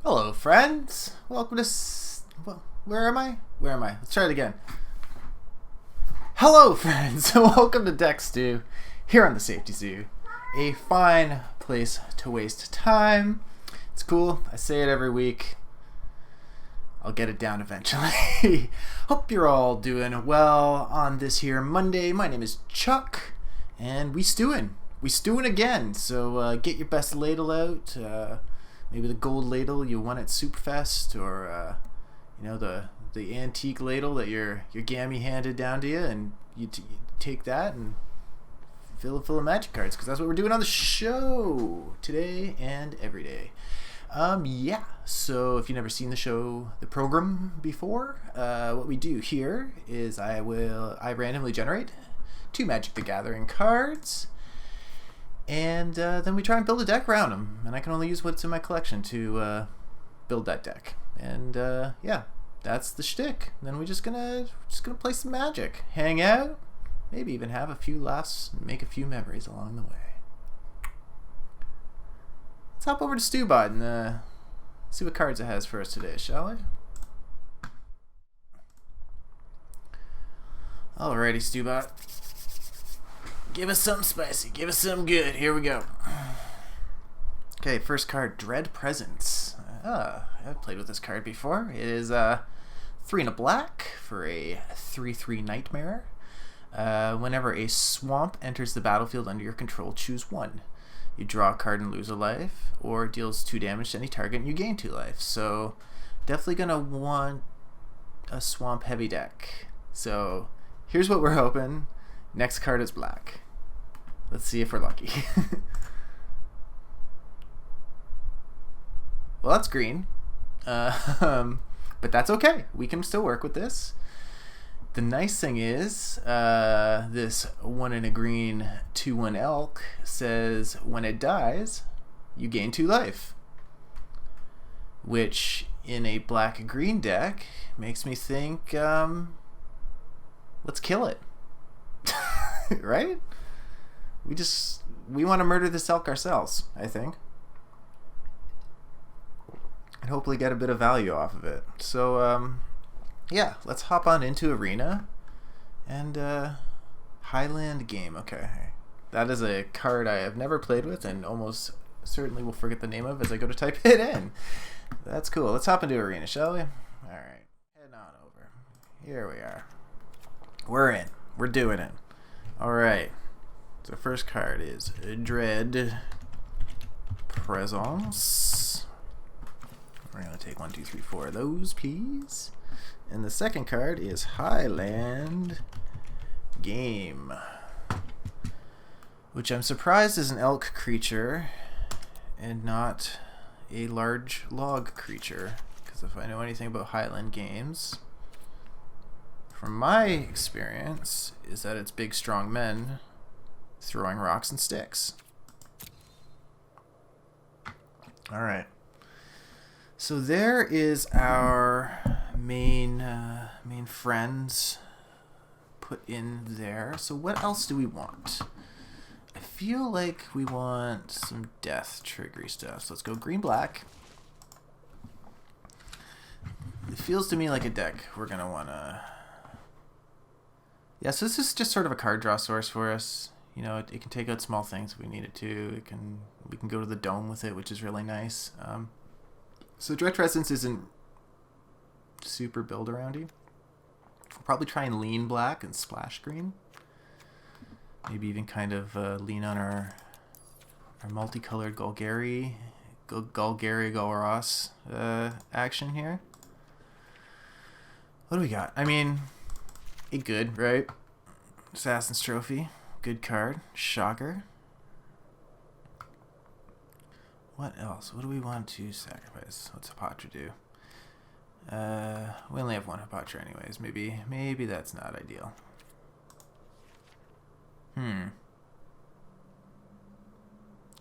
Hello, friends. Welcome to. Where am I? Where am I? Let's try it again. Hello, friends. Welcome to Deck Stew here on the Safety Zoo. A fine place to waste time. It's cool. I say it every week. I'll get it down eventually. Hope you're all doing well on this here Monday. My name is Chuck, and we stewing. We stewing again. So get your best ladle out. Maybe the gold ladle you won at Superfest, or the antique ladle that your gammy handed down to you, and you take that and fill it full of magic cards, because that's what we're doing on the show today and every day. So if you've never seen the program before, what we do here is I randomly generate 2 Magic the Gathering cards, and then we try and build a deck around them, and I can only use what's in my collection to build that deck. And yeah, that's the shtick. Then we're just gonna play some Magic, hang out, maybe even have a few laughs, make a few memories along the way. Let's hop over to Stewbot and see what cards it has for us today, shall we? Alrighty, Stewbot. Give us something spicy. Give us something good. Here we go. Okay, first card, Dread Presence. I've played with this card before. It is 3 and a black for a 3/3 Nightmare. Whenever a swamp enters the battlefield under your control, choose 1. You draw a card and lose a life, or deals 2 damage to any target and you gain 2 life. So definitely gonna want a swamp heavy deck. So here's what we're hoping. Next card is black. Let's see if we're lucky. Well, that's green. But that's okay. We can still work with this. The nice thing is, this 1 in a green 2/1 elk says when it dies, you gain 2 life. Which, in a black-green deck, makes me think, let's kill it. Right? We want to murder this elk ourselves, I think. And hopefully get a bit of value off of it. So, yeah, let's hop on into Arena. And, Highland Game. Okay. That is a card I have never played with and almost certainly will forget the name of as I go to type it in. That's cool. Let's hop into Arena, shall we? Alright. Head on over. Here we are. We're in. We're doing it. Alright. So first card is Dread Presence. We're going to take 1, 2, 3, 4 of those, please. And the second card is Highland Game, which I'm surprised is an elk creature and not a large log creature, because if I know anything about Highland games, from my experience, is that it's big, strong men throwing rocks and sticks. Alright. So there is our main friends put in there. So what else do we want? I feel like we want some death triggery stuff. So let's go green-black. It feels to me like a deck we're going to want to... Yeah, so this is just sort of a card draw source for us. You know, it can take out small things if we need it to. We can go to the dome with it, which is really nice. So Dread Presence isn't super build aroundy. We'll probably try and lean black and splash green. Maybe even kind of lean on our multicolored Golgari Golgaros action here. What do we got? I mean, a good, right? Assassin's Trophy. Good card. Shocker. What else? What do we want to sacrifice? What's Hapatra do? We only have 1 Hapatra anyways. Maybe that's not ideal.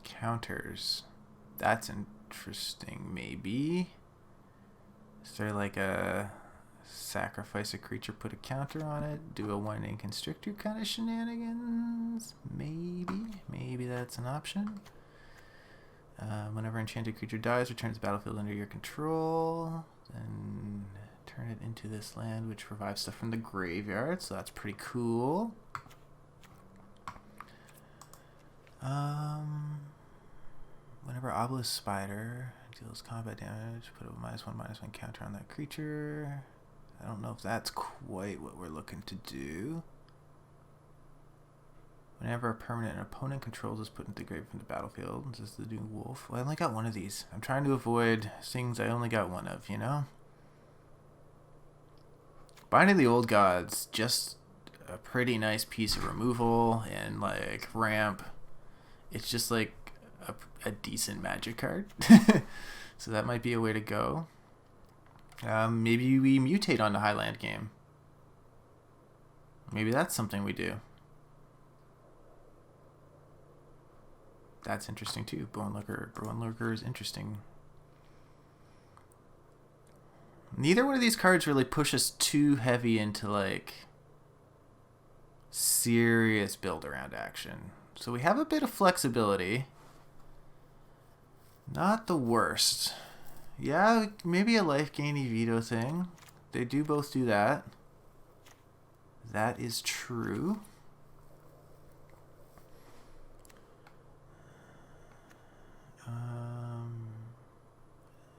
Counters. That's interesting, maybe. Is there like a sacrifice a creature, put a counter on it, do a 1-in constrictor kind of shenanigans? Maybe that's an option. Whenever enchanted creature dies, returns the battlefield under your control. Then turn it into this land, which revives stuff from the graveyard. So that's pretty cool. Whenever Obelisk Spider deals combat damage, put a -1/-1 counter on that creature. I don't know if that's quite what we're looking to do. Whenever a permanent an opponent controls is put into the grave from the battlefield. This is the new wolf. Well, I only got one of these. I'm trying to avoid things I only got one of, you know? Binding the Old Gods, just a pretty nice piece of removal and like ramp. It's just like a decent magic card. So that might be a way to go. Maybe we mutate on the Highland game. Maybe that's something we do. That's interesting too. Bone Lurker is interesting. Neither one of these cards really push us too heavy into like serious build around action. So we have a bit of flexibility. Not the worst. Yeah, maybe a life gainy veto thing. They do both do that. That is true.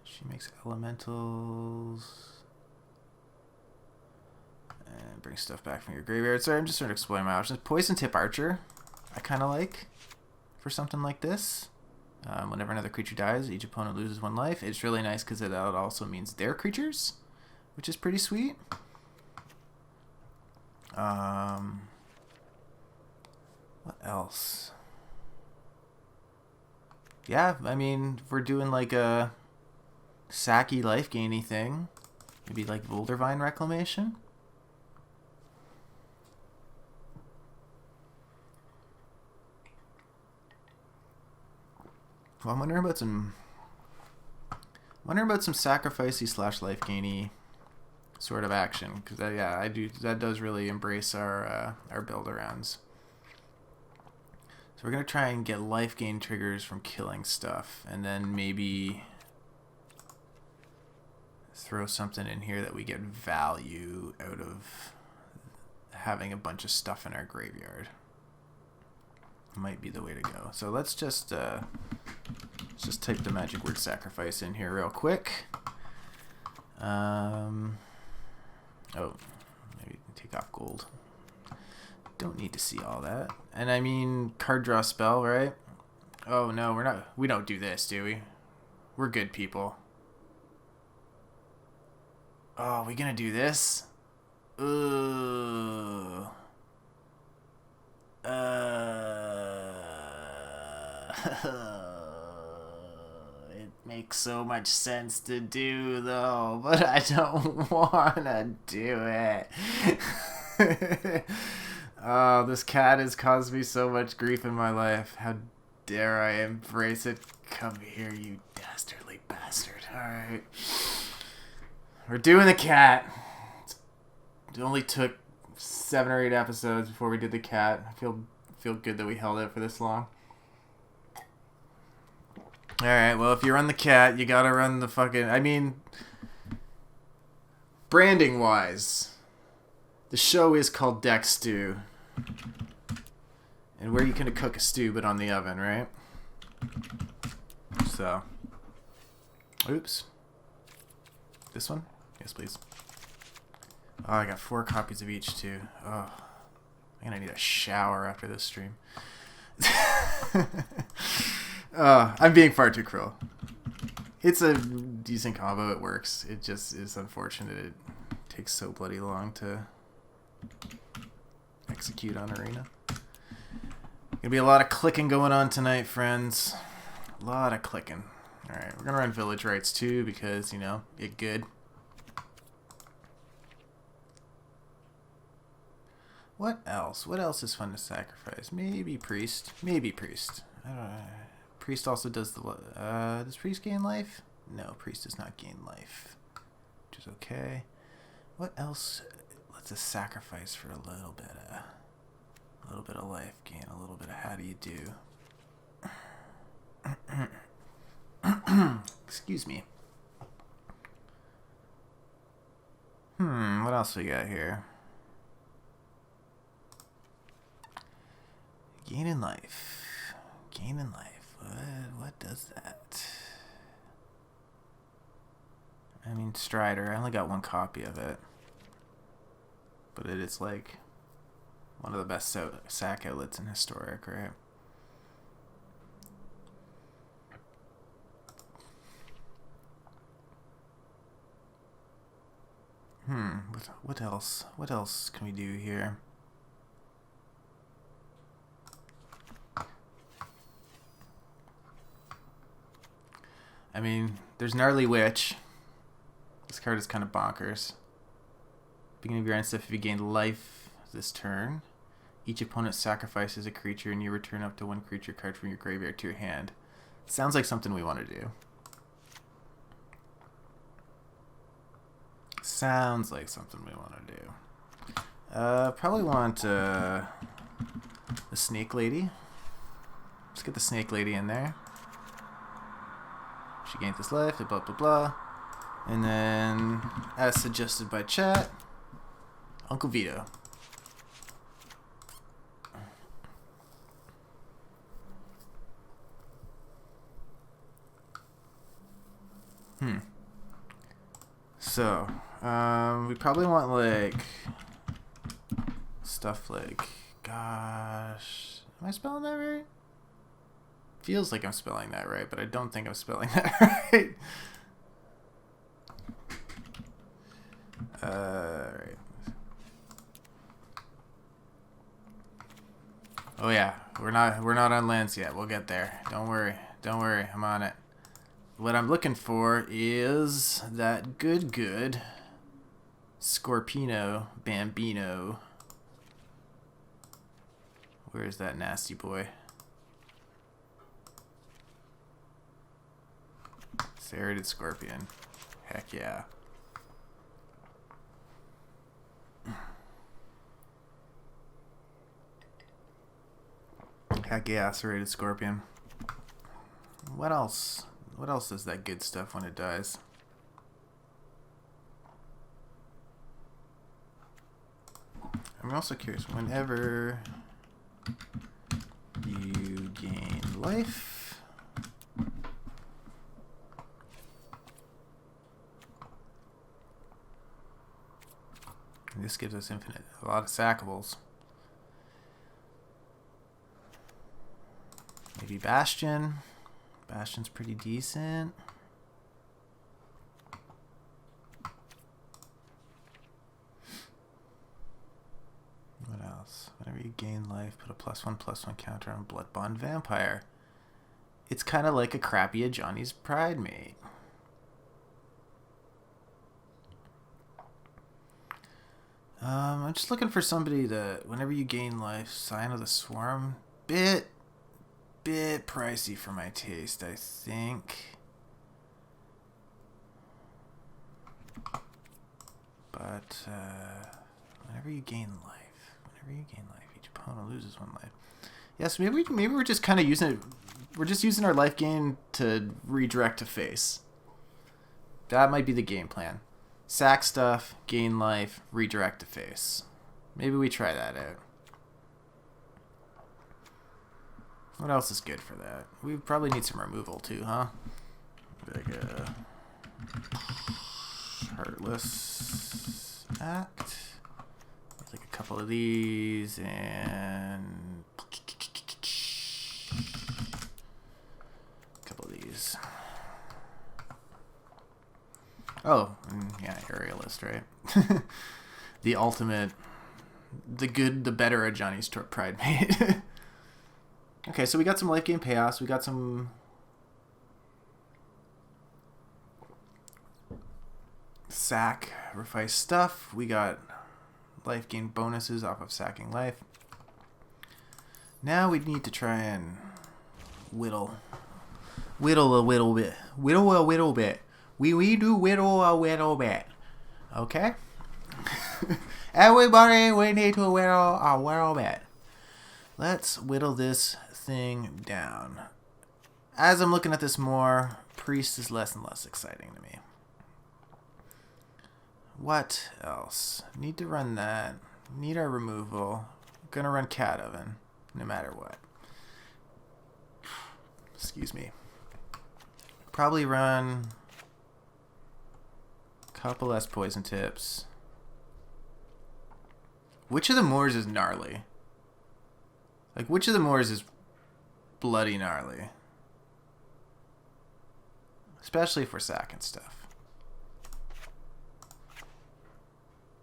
She makes elementals and brings stuff back from your graveyard. Sorry, I'm just sort of exploring my options. Poison Tip Archer, I kind of like for something like this. Whenever another creature dies, each opponent loses 1 life. It's really nice because it also means their creatures, which is pretty sweet. What else? Yeah, I mean, if we're doing like a sacky life gainy thing, maybe like Bouldervine Reclamation. Well, I'm wondering about some sacrificey / life gainy sort of action, because I do, that does really embrace our build arounds. So we're gonna try and get life gain triggers from killing stuff, and then maybe throw something in here that we get value out of having a bunch of stuff in our graveyard. Might be the way to go. So let's just type the magic word sacrifice in here real quick. Oh, maybe take off gold. Don't need to see all that. And I mean, card draw spell, right? Oh no, we don't do this, do we? We're good people. Oh, we gonna do this? Ooh. It makes so much sense to do though, but I don't wanna do it. Oh, this cat has caused me so much grief in my life. How dare I embrace it? Come here, you dastardly bastard. Alright. We're doing the cat. It only took 7 or 8 episodes before we did the cat. I feel good that we held it for this long. Alright, well, if you run the cat, you gotta run the fucking... I mean, branding-wise, the show is called Deck Stew. And where you can cook a stew but on the oven, right? So. Oops. This one? Yes, please. Oh, I got 4 copies of each, too. Oh. I'm gonna need a shower after this stream. I'm being far too cruel. It's a decent combo. It works. It just is unfortunate it takes so bloody long to execute on Arena. Gonna be a lot of clicking going on tonight, friends. A lot of clicking. Alright, we're gonna run Village Rites too because, you know, it good. What else? What else is fun to sacrifice? Maybe Priest. Maybe Priest. I don't know. Priest also does the... does Priest gain life? No, Priest does not gain life. Which is okay. What else lets us sacrifice for a little bit of life gain, a little bit of how do you do? Excuse me. What else we got here? Gain in life. Gain in life. What does that? I mean, Strider. I only got one copy of it. But it is like one of the best sack outlets in Historic, right? What else? What else can we do here? I mean, there's Gnarly Witch. This card is kind of bonkers. Beginning of your end step, if you gain life this turn, each opponent sacrifices a creature and you return up to one creature card from your graveyard to your hand. Sounds like something we want to do. Sounds like something we want to do. Probably want the Snake Lady. Let's get the Snake Lady in there. She gains this life, blah blah blah. And then, as suggested by chat, Uncle Vito. So, we probably want like stuff like, gosh, am I spelling that right? Feels like I'm spelling that right, but I don't think I'm spelling that right. Right. Oh yeah, we're not on lands yet. We'll get there. Don't worry, I'm on it. What I'm looking for is that good Scorpino Bambino. Where's that nasty boy? Serrated Scorpion. Heck yeah. Heck yeah, Serrated Scorpion. What else? What else does that good stuff when it dies? I'm also curious, whenever you gain life, this gives us infinite, a lot of sackables. Maybe Bastion. Bastion's pretty decent. What else? Whenever you gain life, put a +1/+1 counter on Bloodbond Vampire. It's kind of like a crappy Johnny's Pride mate. I'm just looking for somebody that, whenever you gain life, Sign of the Swarm. Bit pricey for my taste, I think. But whenever you gain life, each opponent loses one life. Yes, maybe we're just kind of using it. We're just using our life gain to redirect to face. That might be the game plan. Sack stuff, gain life, redirect to face. Maybe we try that out. What else is good for that? We probably need some removal too, huh? Like a Heartless Act. Like a couple of these and a couple of these. Oh, yeah, Aerialist, right? The ultimate, the good, the better of Johnny's Pride mate. Okay, so we got some life gain payoffs. We got some sacrifice stuff. We got life gain bonuses off of sacking life. Now we need to try and whittle a little bit. Whittle a little bit. We do whittle a little bit. Okay? Everybody, we need to whittle a little bit. Let's whittle this thing down. as I'm looking at this more, Priest is less and less exciting to me. What else? Need to run that. Need our removal. Gonna run Cat Oven, no matter what. Excuse me. Probably run a couple less poison tips. Which of the Moors is gnarly? Like, which of the Moors is bloody gnarly? Especially for sack and stuff.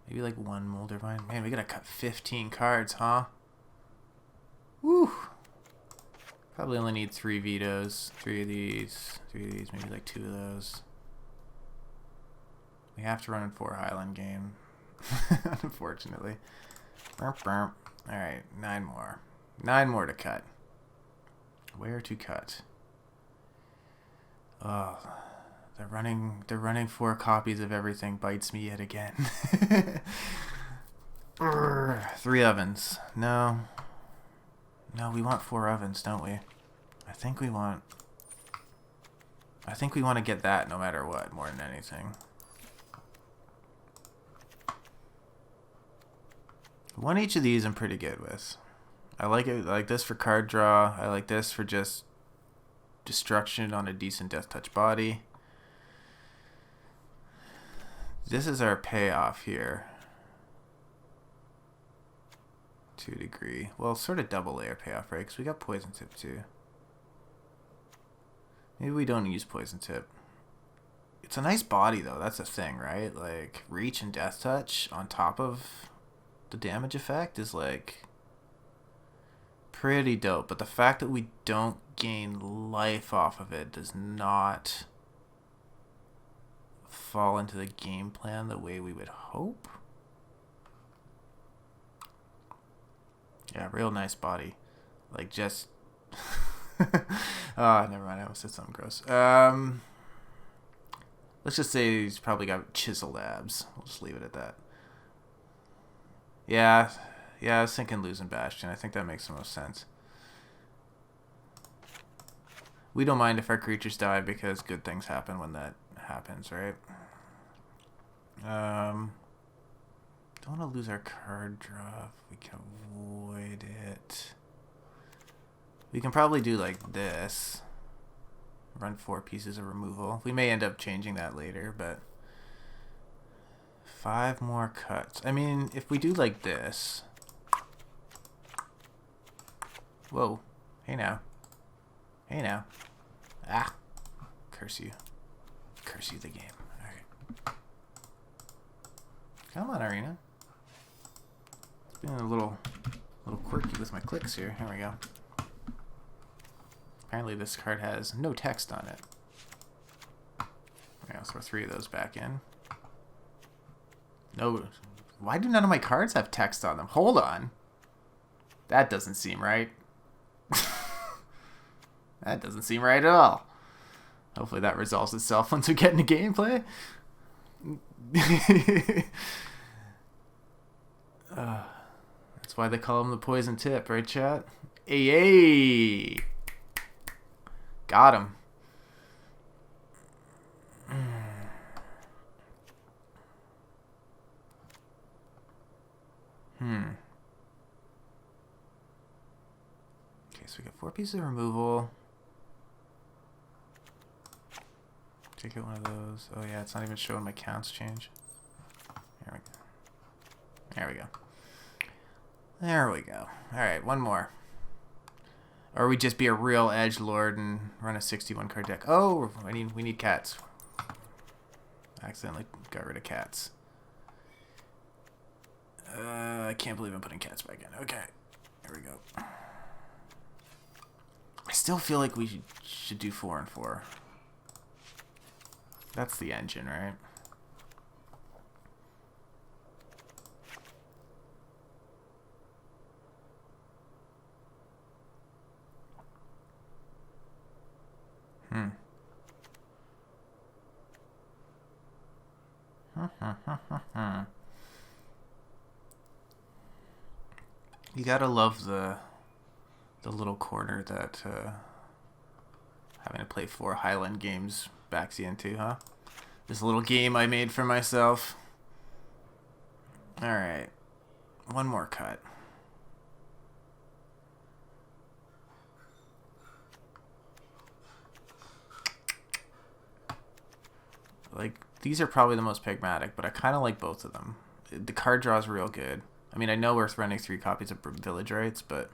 Maybe like one Moldervine. Man, we gotta cut 15 cards, huh? Woo! Probably only need 3 vetoes. 3 of these, maybe like 2 of those. We have to run in 4 Highland game. Unfortunately. Alright, 9 more. 9 more to cut. Where to cut? Oh, they're running 4 copies of everything. Bites me yet again. 3 ovens. No, we want 4 ovens, don't we? I think we want to get that no matter what, more than anything. One each of these I'm pretty good with. I like it. I like this for card draw. I like this for just destruction on a decent death touch body. This is our payoff here. 2 degree. Well, sort of double layer payoff, right? Because we got poison tip too. Maybe we don't use poison tip. It's a nice body though. That's the thing, right? Like reach and death touch on top of the damage effect is like pretty dope. But the fact that we don't gain life off of it does not fall into the game plan the way we would hope. Yeah, real nice body. Like just oh, never mind, I almost said something gross. Let's just say he's probably got chiseled abs. We'll just leave it at that. Yeah, I was thinking losing Bastion. I think that makes the most sense. We don't mind if our creatures die because good things happen when that happens, right? Don't want to lose our card draw if we can avoid it. We can probably do like this. Run 4 pieces of removal. We may end up changing that later, but 5 more cuts. I mean, if we do like this. Whoa. Hey now. Hey now. Ah. Curse you. Curse you the game. Alright. Come on, Arena. It's been a little quirky with my clicks here. Here we go. Apparently this card has no text on it. Yeah, let's throw 3 of those back in. No. Why do none of my cards have text on them? Hold on. That doesn't seem right. That doesn't seem right at all. Hopefully that resolves itself once we get into gameplay. That's why they call him the poison tip, right, chat? Hey! Got him. Okay, so we got 4 pieces of removal. Take out one of those. Oh yeah, it's not even showing my counts change. There we go. There we go. There we go. Alright, one more. Or we just be a real edgelord and run a 61 card deck. Oh, we need cats. Accidentally got rid of cats. I can't believe I'm putting cats back in. Okay, here we go. I still feel like we should do 4 and 4. That's the engine, right? You gotta love the little corner that Having to play 4 Highland games backs you into, huh? This little game I made for myself. Alright. One more cut. Like, these are probably the most pragmatic, but I kind of like both of them. The card draw is real good. I mean, I know we're running 3 copies of Village Rites, but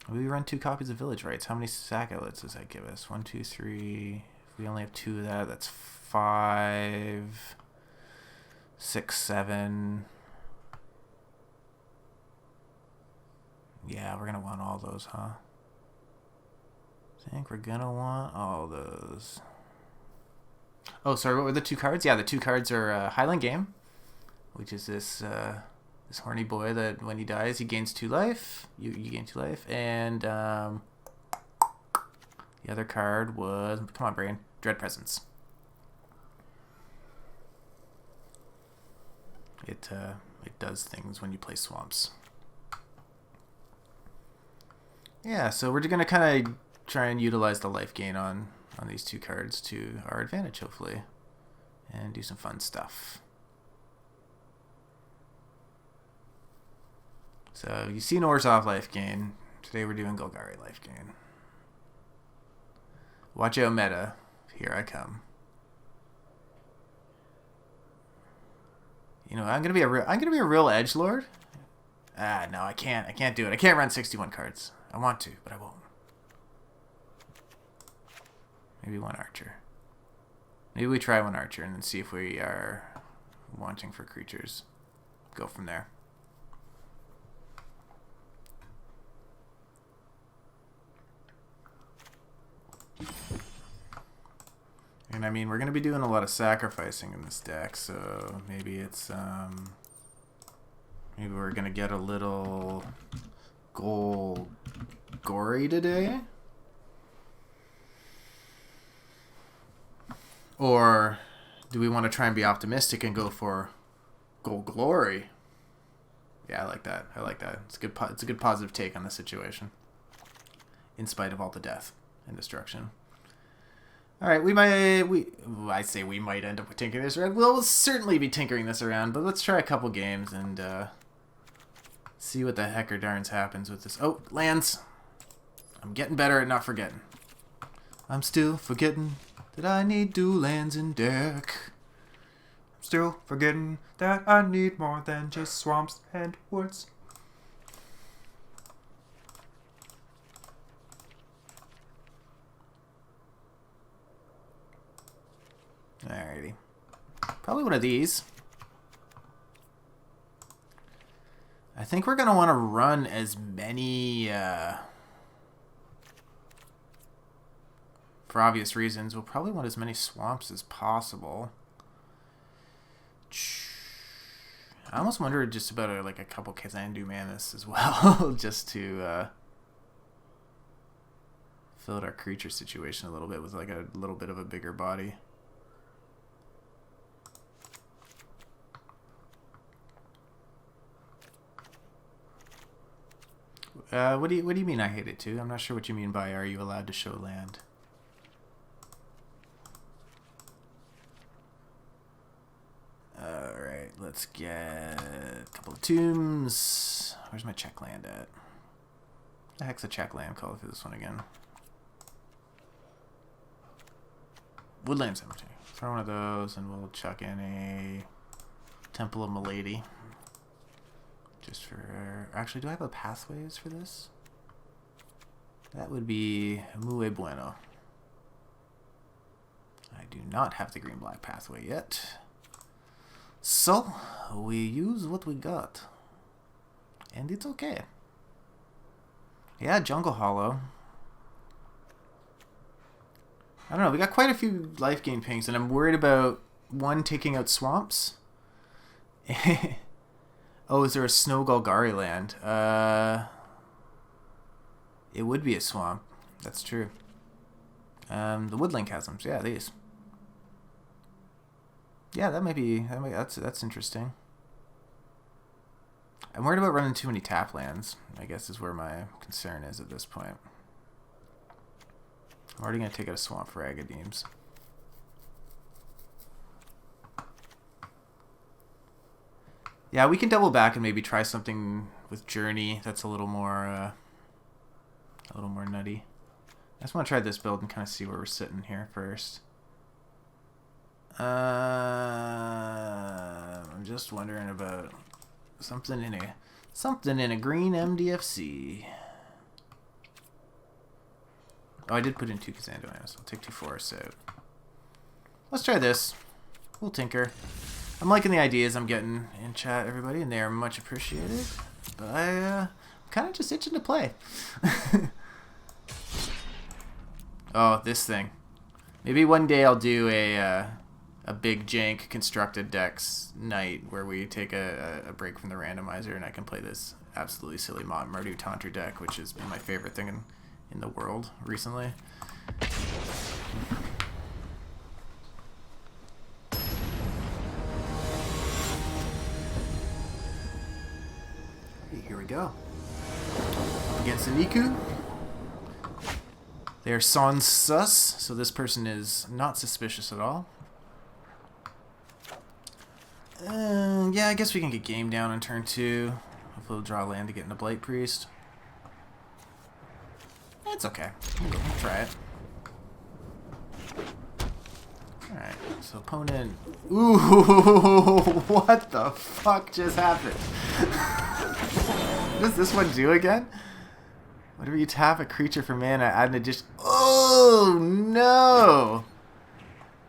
we run 2 copies of Village Rites. How many sack outlets does that give us? 1, 2, 3. If we only have 2 of that, that's 5, 6, 7. Yeah, we're going to want all those, huh? I think we're going to want all those. Oh, sorry, what were the 2 cards? Yeah, the 2 cards are Highland Game, which is this this horny boy that when he dies, he gains 2 life. You gain 2 life. And the other card was, come on, brain, Dread Presence. It does things when you play swamps. Yeah, so we're going to kind of try and utilize the life gain on these 2 cards to our advantage, hopefully, and do some fun stuff. So you've seen Orzhov life gain. Today we're doing Golgari life gain. Watch out, meta. Here I come. You know, I'm gonna be a real edgelord. Ah, no, I can't do it. I can't run 61 cards. I want to, but I won't. Maybe 1 archer. Maybe we try 1 archer and then see if we are wanting for creatures. Go from there. And I mean, we're going to be doing a lot of sacrificing in this deck, so maybe it's, maybe we're going to get a little Golgari today? Or do we want to try and be optimistic and go for Golgari? Yeah, I like that. I like that. It's a good positive take on the situation, in spite of all the death and destruction. All right, we might end up tinkering this around. We'll certainly be tinkering this around, but let's try a couple games and see what the hecker darns happens with this. Oh, lands. I'm getting better at not forgetting. I'm still forgetting that I need 2 lands in deck. I'm still forgetting that I need more than just swamps and woods. Alrighty. Probably one of these. I think we're going to want to run as many, for obvious reasons, we'll probably want as many swamps as possible. I almost wonder just about a couple Kazandu Manus as well, just to fill out our creature situation a little bit with a little bit of a bigger body. What do you mean I hate it too? I'm not sure what you mean by are you allowed to show land? Alright, let's get a couple of tombs. Where's my check land at? The heck's a check land call for this one again. Woodland Cemetery. Throw one of those and we'll chuck in a Temple of Milady. Just for... Actually, do I have a pathways for this? That would be muy bueno. I do not have the green-black pathway yet. So, we use what we got. And it's okay. Yeah, Jungle Hollow. I don't know, we got quite a few life gain pings, and I'm worried about, one, taking out swamps. Oh, is there a snow Golgari land? It would be a swamp. That's true. The woodland chasms. Yeah, these. Yeah, that's interesting. I'm worried about running too many tap lands, I guess is where my concern is at this point. I'm already going to take out a swamp for Agadeems. Yeah, we can double back and maybe try something with Journey that's a little more nutty. I just want to try this build and kind of see where we're sitting here first. I'm just wondering about something in a green MDFC. Oh, I did put in 2 Kazando items. I'll take 2 forests out. Let's try this. We'll tinker. I'm liking the ideas I'm getting in chat, everybody, and they are much appreciated. But I'm kind of just itching to play. Oh, this thing. Maybe one day I'll do a big jank constructed decks night where we take a break from the randomizer and I can play this absolutely silly Mardu Tantra deck, which has been my favorite thing in the world recently. Here we go. Up against the Niku. They are sans sus, so this person is not suspicious at all. Yeah, I guess we can get game down on turn 2. Hopefully we'll draw land to get into Blight Priest. It's okay. We'll try it. Alright, so opponent... Ooh, what the fuck just happened? What does this one do again? Whenever you tap a creature for mana, add an addition... Oh, no!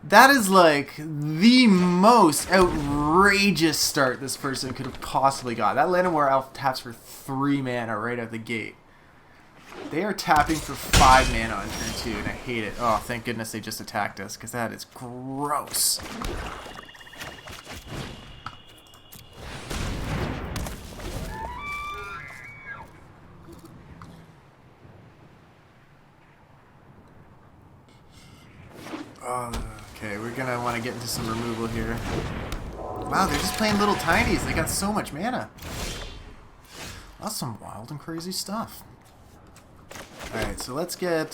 That is like the most outrageous start this person could have possibly got. That Llanowar Elf taps for 3 mana right out the gate. They are tapping for 5 mana on turn 2, and I hate it. Oh, thank goodness they just attacked us, because that is gross. Okay, we're gonna want to get into some removal here. Wow, they're just playing little tinies. They got so much mana. That's some wild and crazy stuff. Alright, so let's get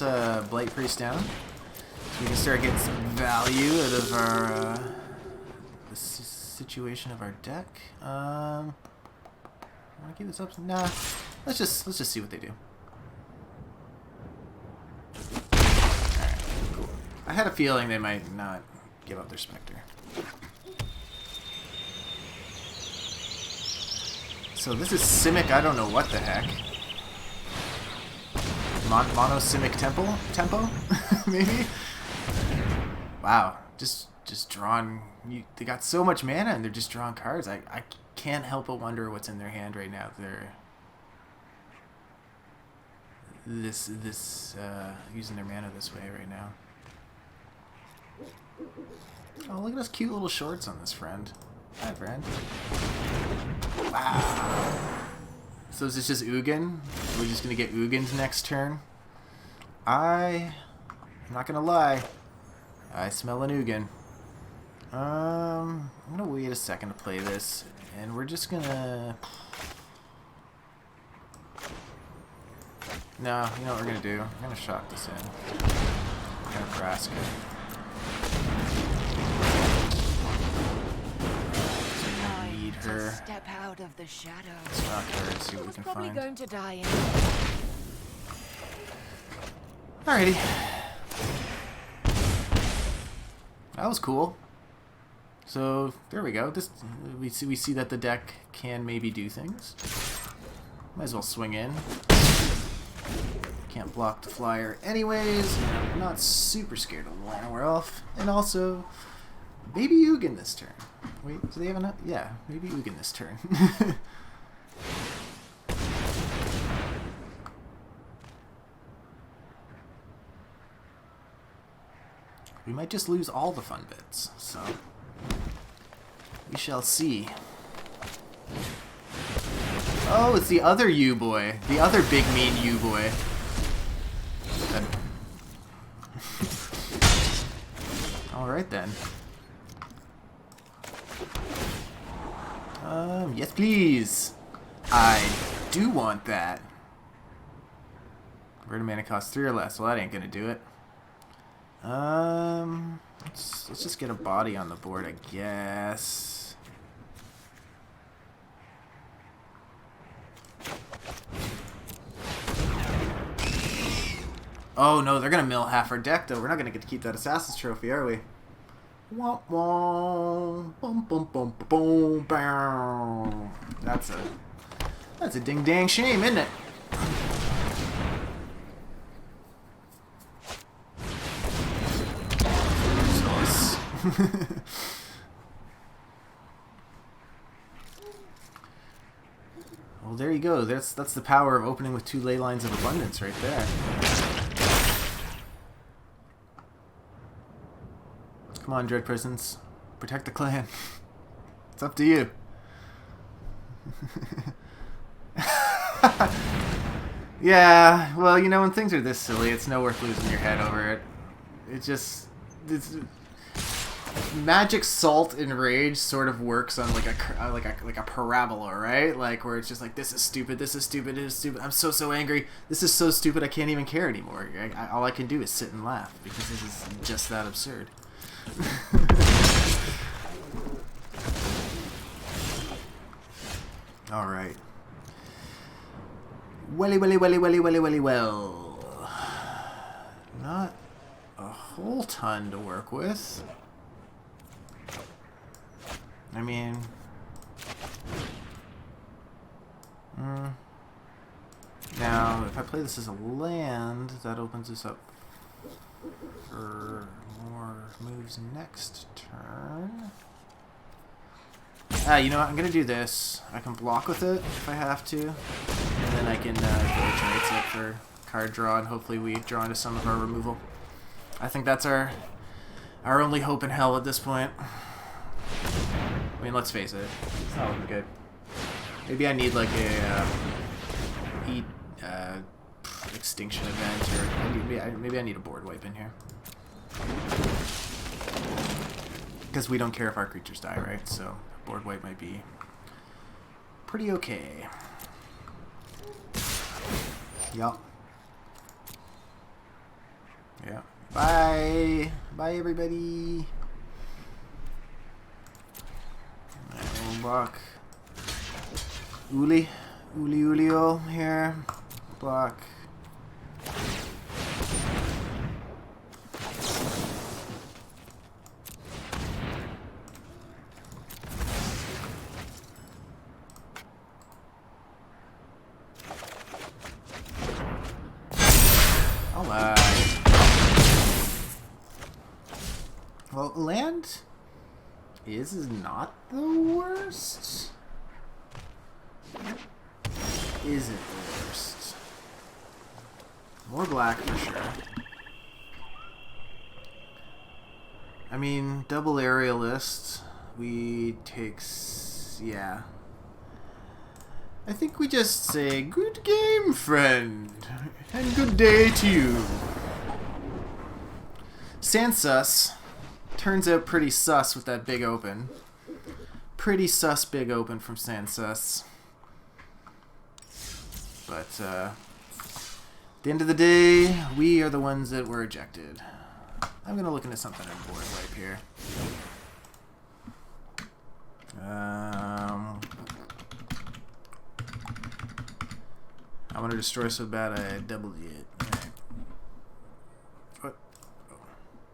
Blight Priest down. So we can start getting some value out of our the situation of our deck. Want to keep this up? Nah. Let's just see what they do. Alright, cool. I had a feeling they might not give up their Spectre. So this is Simic, I don't know what the heck. Mono-Simic Tempo? Maybe? Wow, just drawing... they got so much mana and they're just drawing cards. I can't help but wonder what's in their hand right now. They're... using their mana this way right now. Oh, look at those cute little shorts on this friend. Hi, friend. Wow. So is this just Ugin? We're just going to get Ugins next turn? I'm not going to lie. I smell an Ugin. I'm going to wait a second to play this. And we're just going to... No, you know what we're going to do? I'm going to shock this in. I'm going to Nebraska. Her. Step out of the shadows. Let's rock her and see what we can probably find. Going to die in... Alrighty. That was cool. So there we go. This we see that the deck can maybe do things. Might as well swing in. Can't block the flyer anyways. I'm not super scared of the Llanowar Elf. And also, maybe Ugin this turn. Wait, do they have enough? Yeah, maybe Ugin this turn. We might just lose all the fun bits, so we shall see. Oh, it's the other U-boy. The other big mean U-boy. Alright then. Yes please. I do want that. Rare mana costs 3 or less. Well, that ain't gonna do it. Let's just get a body on the board, I guess. Oh no, they're gonna mill half our deck though. We're not gonna get to keep that Assassin's Trophy, are we? Womp womp, bum bum bum boom, bow. That's a ding dang shame, isn't it? Well, there you go. That's the power of opening with 2 ley lines of abundance right there. Come on, Dread Prisons. Protect the clan. It's up to you. Yeah, well, you know, when things are this silly, it's no worth losing your head over it. It's magic salt and rage sort of works on like a parabola, right? Like where it's just like, this is stupid, this is stupid, this is stupid. I'm so angry. This is so stupid. I can't even care anymore. All I can do is sit and laugh because this is just that absurd. All right. Well. Not a whole ton to work with. I mean, now if I play this as a land, that opens us up for more moves next turn. You know what? I'm gonna do this. I can block with it if I have to, and then I can go it for card draw, and hopefully we draw into some of our removal. I think that's our only hope in hell at this point. I mean, let's face it, it's not looking good. Maybe I need like a extinction event, or maybe I need a board wipe in here. Because we don't care if our creatures die, right? So board wipe might be pretty okay. Yup. Yeah. Bye. Bye, everybody. Block. Ulio here. Block. Alright. Well, land is not the worst. Is it the worst? More black for sure. I mean, double aerialist. We take... yeah. I think we just say, good game, friend. And good day to you. Sansus turns out pretty sus with that big open. Pretty sus big open from Sansus. But, at the end of the day, we are the ones that were ejected. I'm going to look into something in board wipe here. I want to destroy so bad I doubled it. Right. What? Oh.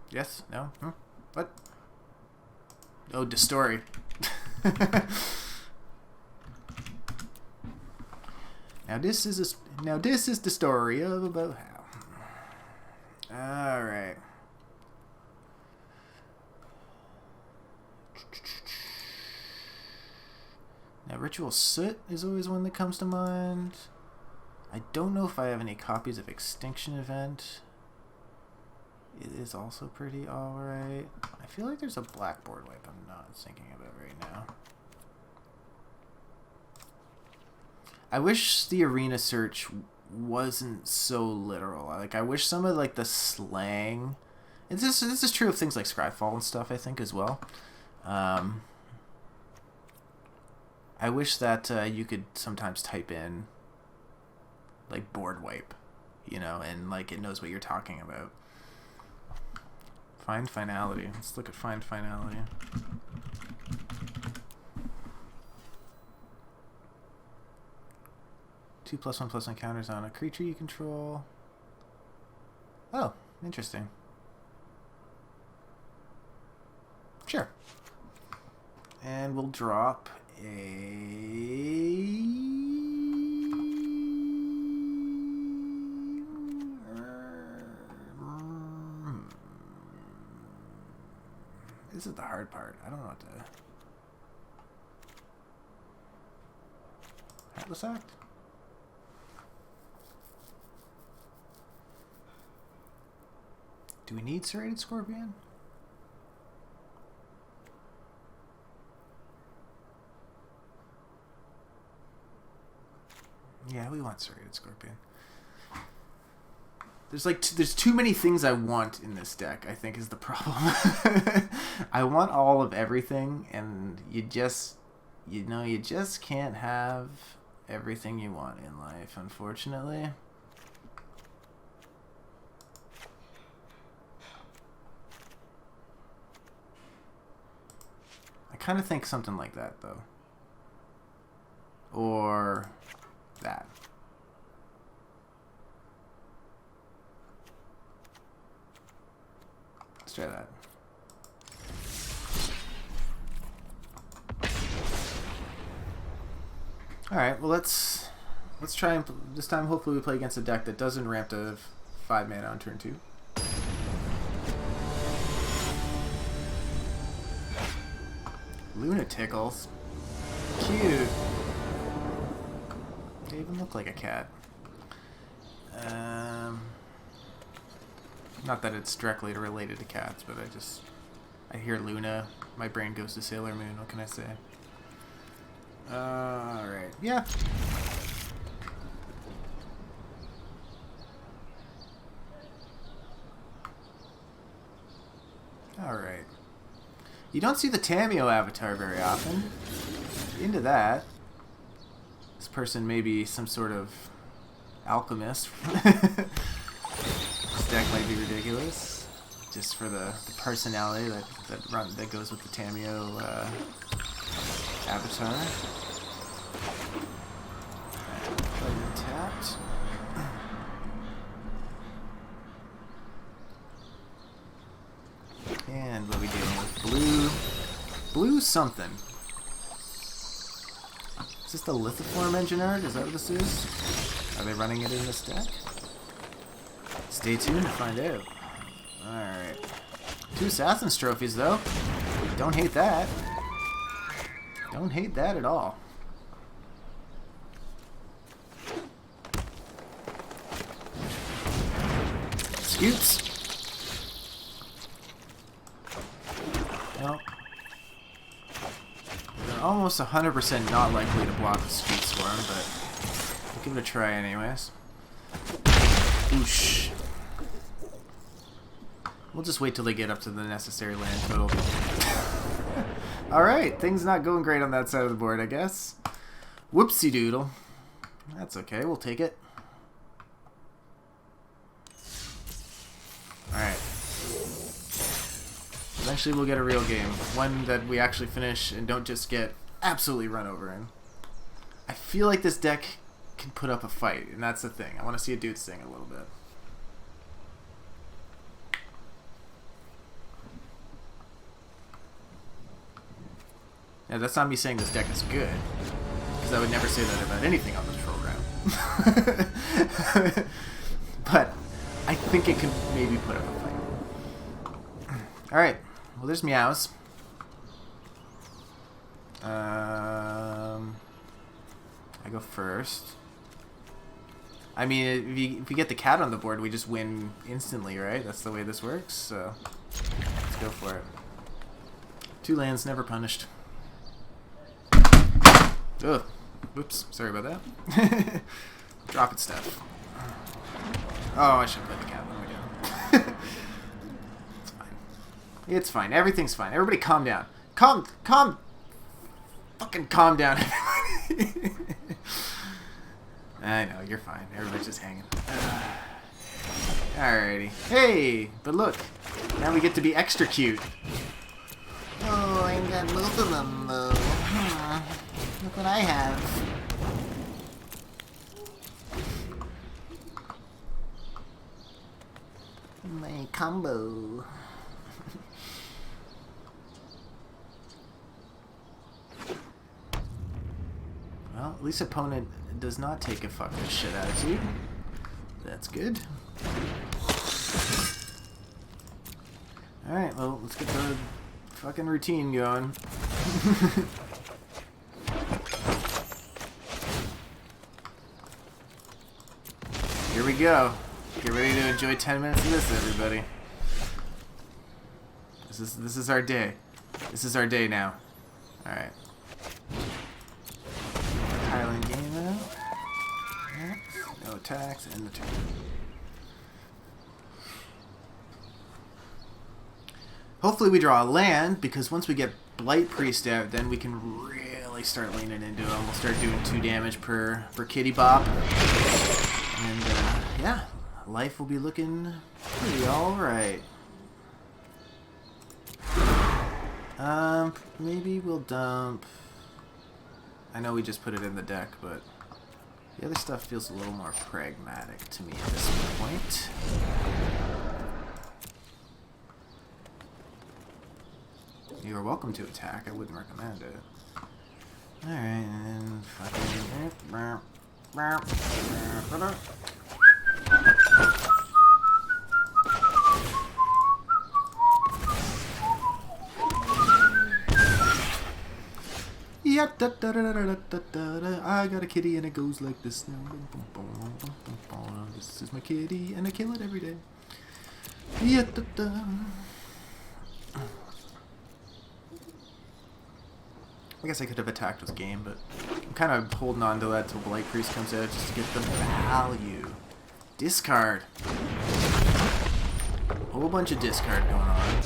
Yes? No? Hmm? What? Oh, Destory. Now this is the story of about how. All right. Now Ritual Soot is always one that comes to mind. I don't know if I have any copies of Extinction Event. It is also pretty alright. I feel like there's a blackboard wipe I'm not thinking about right now. I wish the arena search wasn't so literal. Like, I wish some of like the slang. And this is true of things like Scryfall and stuff, I think, as well. I wish that you could sometimes type in like board wipe, you know, and like it knows what you're talking about. Find finality. Let's look at find finality. Two +1/+1 counters on a creature you control. Oh, interesting. Sure. And we'll drop a... This is the hard part. I don't know what to... Heartless Act? Do we need Serrated Scorpion? Yeah, we want Serrated Scorpion. There's too many things I want in this deck, I think, is the problem. I want all of everything, and you just can't have everything you want in life, unfortunately. I kind of think something like that, though. Or that. Let's try that. Alright, well let's try and this time hopefully we play against a deck that doesn't ramp to 5 mana on turn 2. Luna Tickles. Cute. They even look like a cat. Not that it's directly related to cats, but I hear Luna, my brain goes to Sailor Moon, what can I say? Alright, yeah. Alright. You don't see the Tameo avatar very often. Into that. This person may be some sort of alchemist. This deck might be ridiculous. Just for the personality that goes with the Tameo avatar. And tapped. And what are we dealing with? Blue something. Is this the Lithiform Engineer? Is that what this is? Are they running it in this deck? Stay tuned to find out. Alright. 2 Assassin's Trophies, though. Don't hate that. Don't hate that at all. Scoops. Nope. They're almost 100% not likely to block the Scoop Swarm, but we'll give it a try anyways. Oosh. We'll just wait till they get up to the necessary land total. Alright, things not going great on that side of the board, I guess. Whoopsie doodle. That's okay, we'll take it. Alright. Eventually we'll get a real game. One that we actually finish and don't just get absolutely run over in. I feel like this deck can put up a fight, and that's the thing. I want to see a dude sting a little bit. Now, that's not me saying this deck is good, because I would never say that about anything on this program. But I think it can maybe put up a fight. Alright, well there's Meows. I go first. I mean, if we get the cat on the board, we just win instantly, right? That's the way this works, so let's go for it. 2 lands, never punished. Ugh. Whoops. Sorry about that. Drop it, Steph. Oh, I should play the cat. What am I doing? It's fine. It's fine. Everything's fine. Everybody calm down. Fucking calm down, everybody. I know, you're fine. Everybody's just hanging. Alrighty. Hey, but look. Now we get to be extra cute. Oh, I got both of them, though. Look what I have. My combo. Well, at least opponent does not take a fucking shit attitude. That's good. Alright, well, let's get the fucking routine going. Here we go. Get ready to enjoy 10 minutes of this, everybody. This is our day. This is our day now. Alright. Highland game out. No attacks, end the turn. Hopefully we draw a land, because once we get Blight Priest out, then we can really start leaning into it. We'll start doing 2 damage per kitty bop. And, yeah, life will be looking pretty alright. Maybe we'll dump... I know we just put it in the deck, but the other stuff feels a little more pragmatic to me at this point. You're welcome to attack. I wouldn't recommend it. Alright, and fucking... Yeah, da, da, da, da, da, da, da, da. I got a kitty and it goes like this. This is my kitty and I kill it every day. Yeah, da, da. I guess I could have attacked this game, but I'm kind of holding on to that till Blight Priest comes out just to get the value. Discard. A whole bunch of discard going on.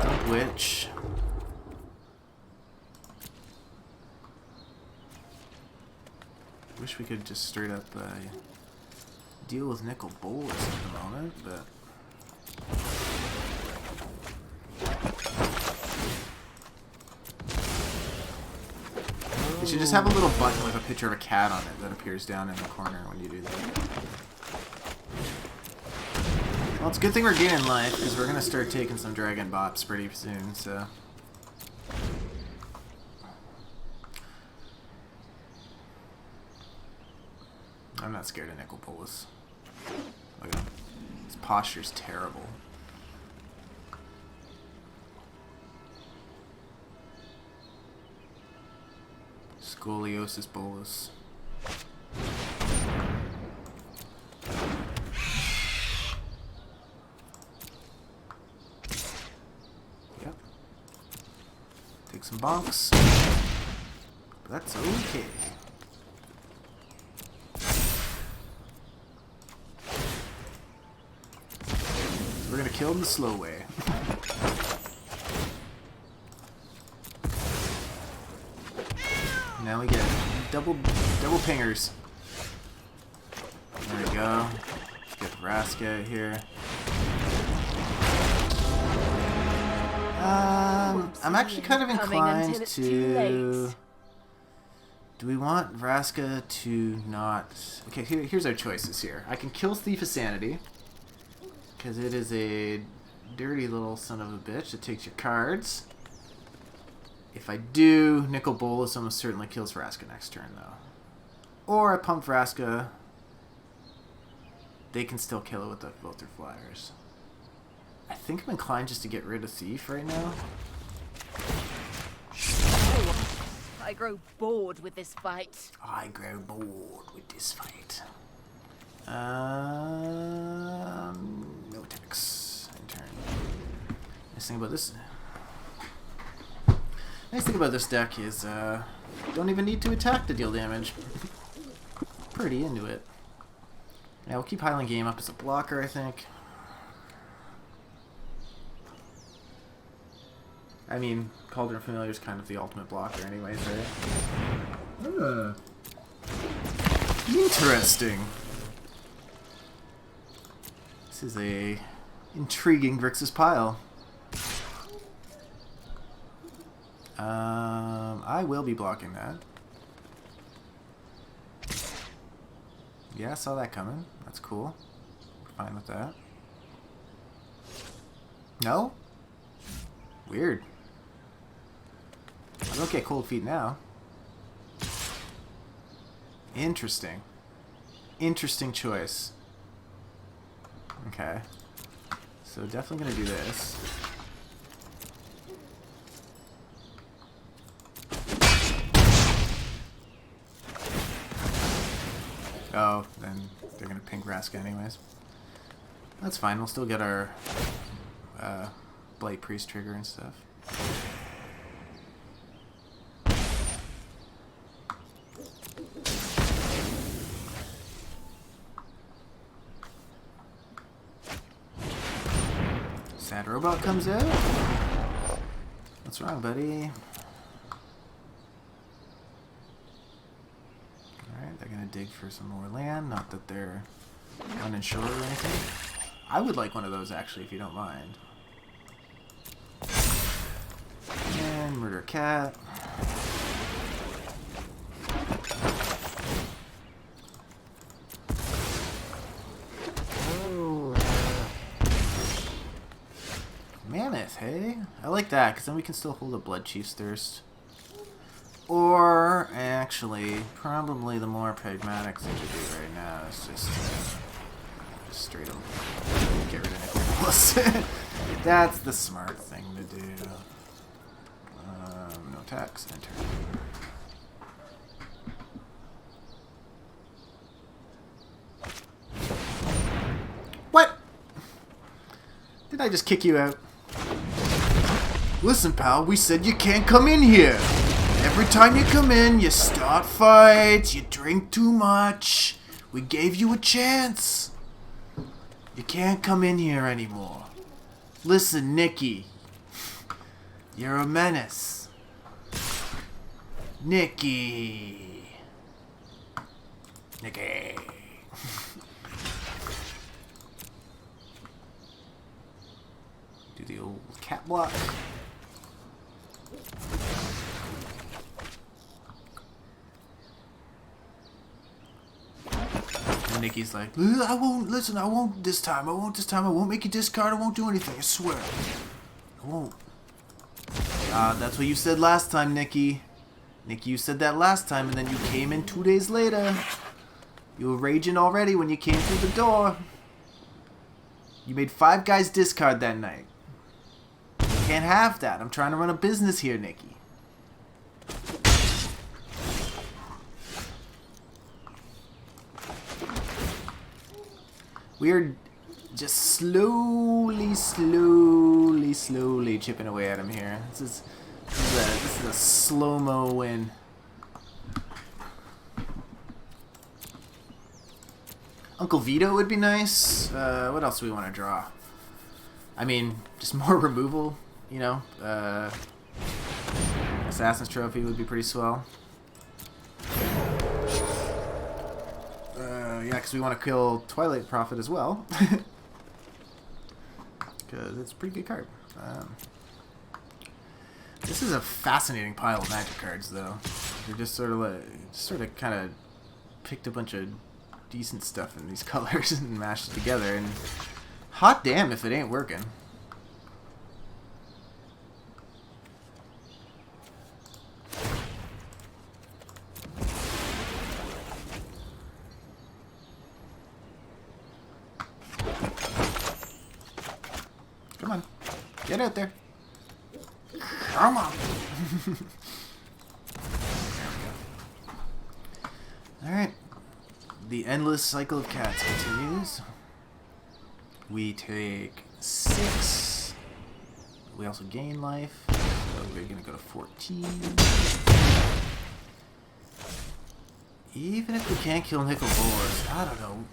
Dump Witch. Wish we could just straight up deal with Nicol Bolas at the moment, but... You should just have a little button with a picture of a cat on it that appears down in the corner when you do that. Well, it's a good thing we're gaining life, because we're going to start taking some Dragon Bops pretty soon, so... I'm not scared of Nicol Bolas. Look at him. His posture's terrible. Scoliosis Bolas. Yep. Take some bonks. But that's okay. We're gonna kill him the slow way. Now we get double pingers. There we go. Let's get Vraska out here. I'm actually kind of inclined to... Do we want Vraska to not... Okay, here's our choices here. I can kill Thief of Sanity, because it is a dirty little son of a bitch that takes your cards. If I do, Nicol Bolas almost certainly kills Vraska next turn, though. Or I pump Vraska. They can still kill it with both their flyers. I think I'm inclined just to get rid of Thief right now. I grow bored with this fight. I grow bored with this fight. No attacks. In turn. Nice thing about this deck is don't even need to attack to deal damage. Pretty into it. Yeah, we'll keep Highland Game up as a blocker, I think. I mean, Cauldron Familiar is kind of the ultimate blocker anyways, right? Interesting. This is a Intriguing Grixis pile. I will be blocking that. Yeah, I saw that coming. That's cool. Fine with that. No? Weird. I don't get cold feet now. Interesting. Interesting choice. Okay. So definitely gonna do this. Oh, then they're gonna pink Raska anyways. That's fine, we'll still get our Blight Priest trigger and stuff. Sad Robot comes out. What's wrong, buddy? Alright, they're gonna dig for some more land. Not that they're uninsured or anything. I would like one of those, actually, if you don't mind. And Murder Cat. Mammoth, hey? I like that, because then we can still hold a Blood Chief's Thirst. Or, actually, probably the more pragmatic thing to do right now is just straight up get rid of Nicholas. That's the smart thing to do. No tax, enter. What? Did I just kick you out? Listen, pal, we said you can't come in here. Every time you come in, you start fights, you drink too much. We gave you a chance. You can't come in here anymore. Listen, Nikki. You're a menace. Nikki. Nikki. Do the old cat block. And Nikki's like, I won't, listen, I won't this time, I won't make you discard, I won't do anything, I swear. I won't. That's what you said last time, Nikki. Nikki, you said that last time, and then you came in 2 days later. You were raging already when you came through the door. You made 5 guys discard that night. You can't have that. I'm trying to run a business here, Nikki. We are just slowly chipping away at him here. This is a slow-mo win. Uncle Vito would be nice. What else do we want to draw? I mean, just more removal, you know. Assassin's Trophy would be pretty swell. Yeah, because we want to kill Twilight Prophet as well. Because it's a pretty good card. This is a fascinating pile of Magic cards, though. They're just sort of kind of picked a bunch of decent stuff in these colors and mashed it together, and hot damn if it ain't working. Come on, get out there. Come on. Alright. The endless cycle of cats continues. We take 6. We also gain life. So we're going to go to 14. Even if we can't kill Nicol Boars, I don't know.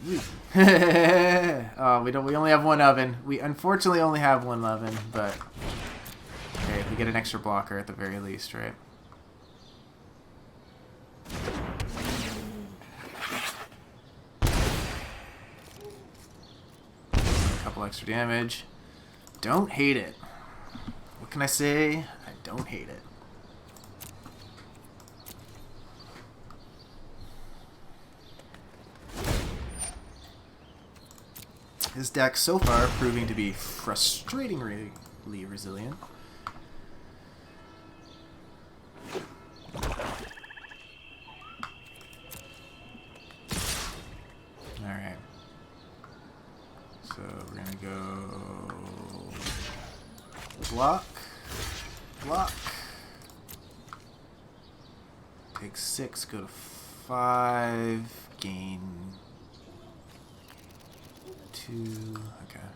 Oh, we only have one oven. We unfortunately only have one oven, but okay, we get an extra blocker at the very least, right? A couple extra damage. don't hate it. What can I say? I don't hate it. His deck so far proving to be frustratingly resilient. Alright. So we're gonna go block, block. Take 6, go to 5, gain 2. Okay.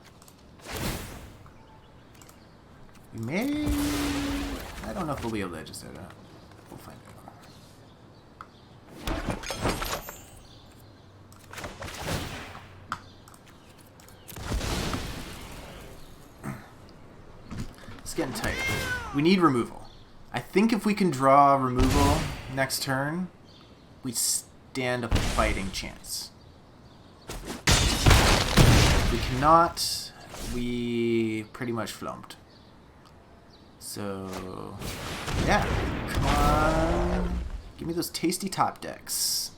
We may. I don't know if we'll be able to just do that. We'll find out. It's getting tight. We need removal. I think if we can draw removal next turn, we stand a fighting chance. If we cannot, we pretty much flumped. So, yeah. Come on. Give me those tasty top decks.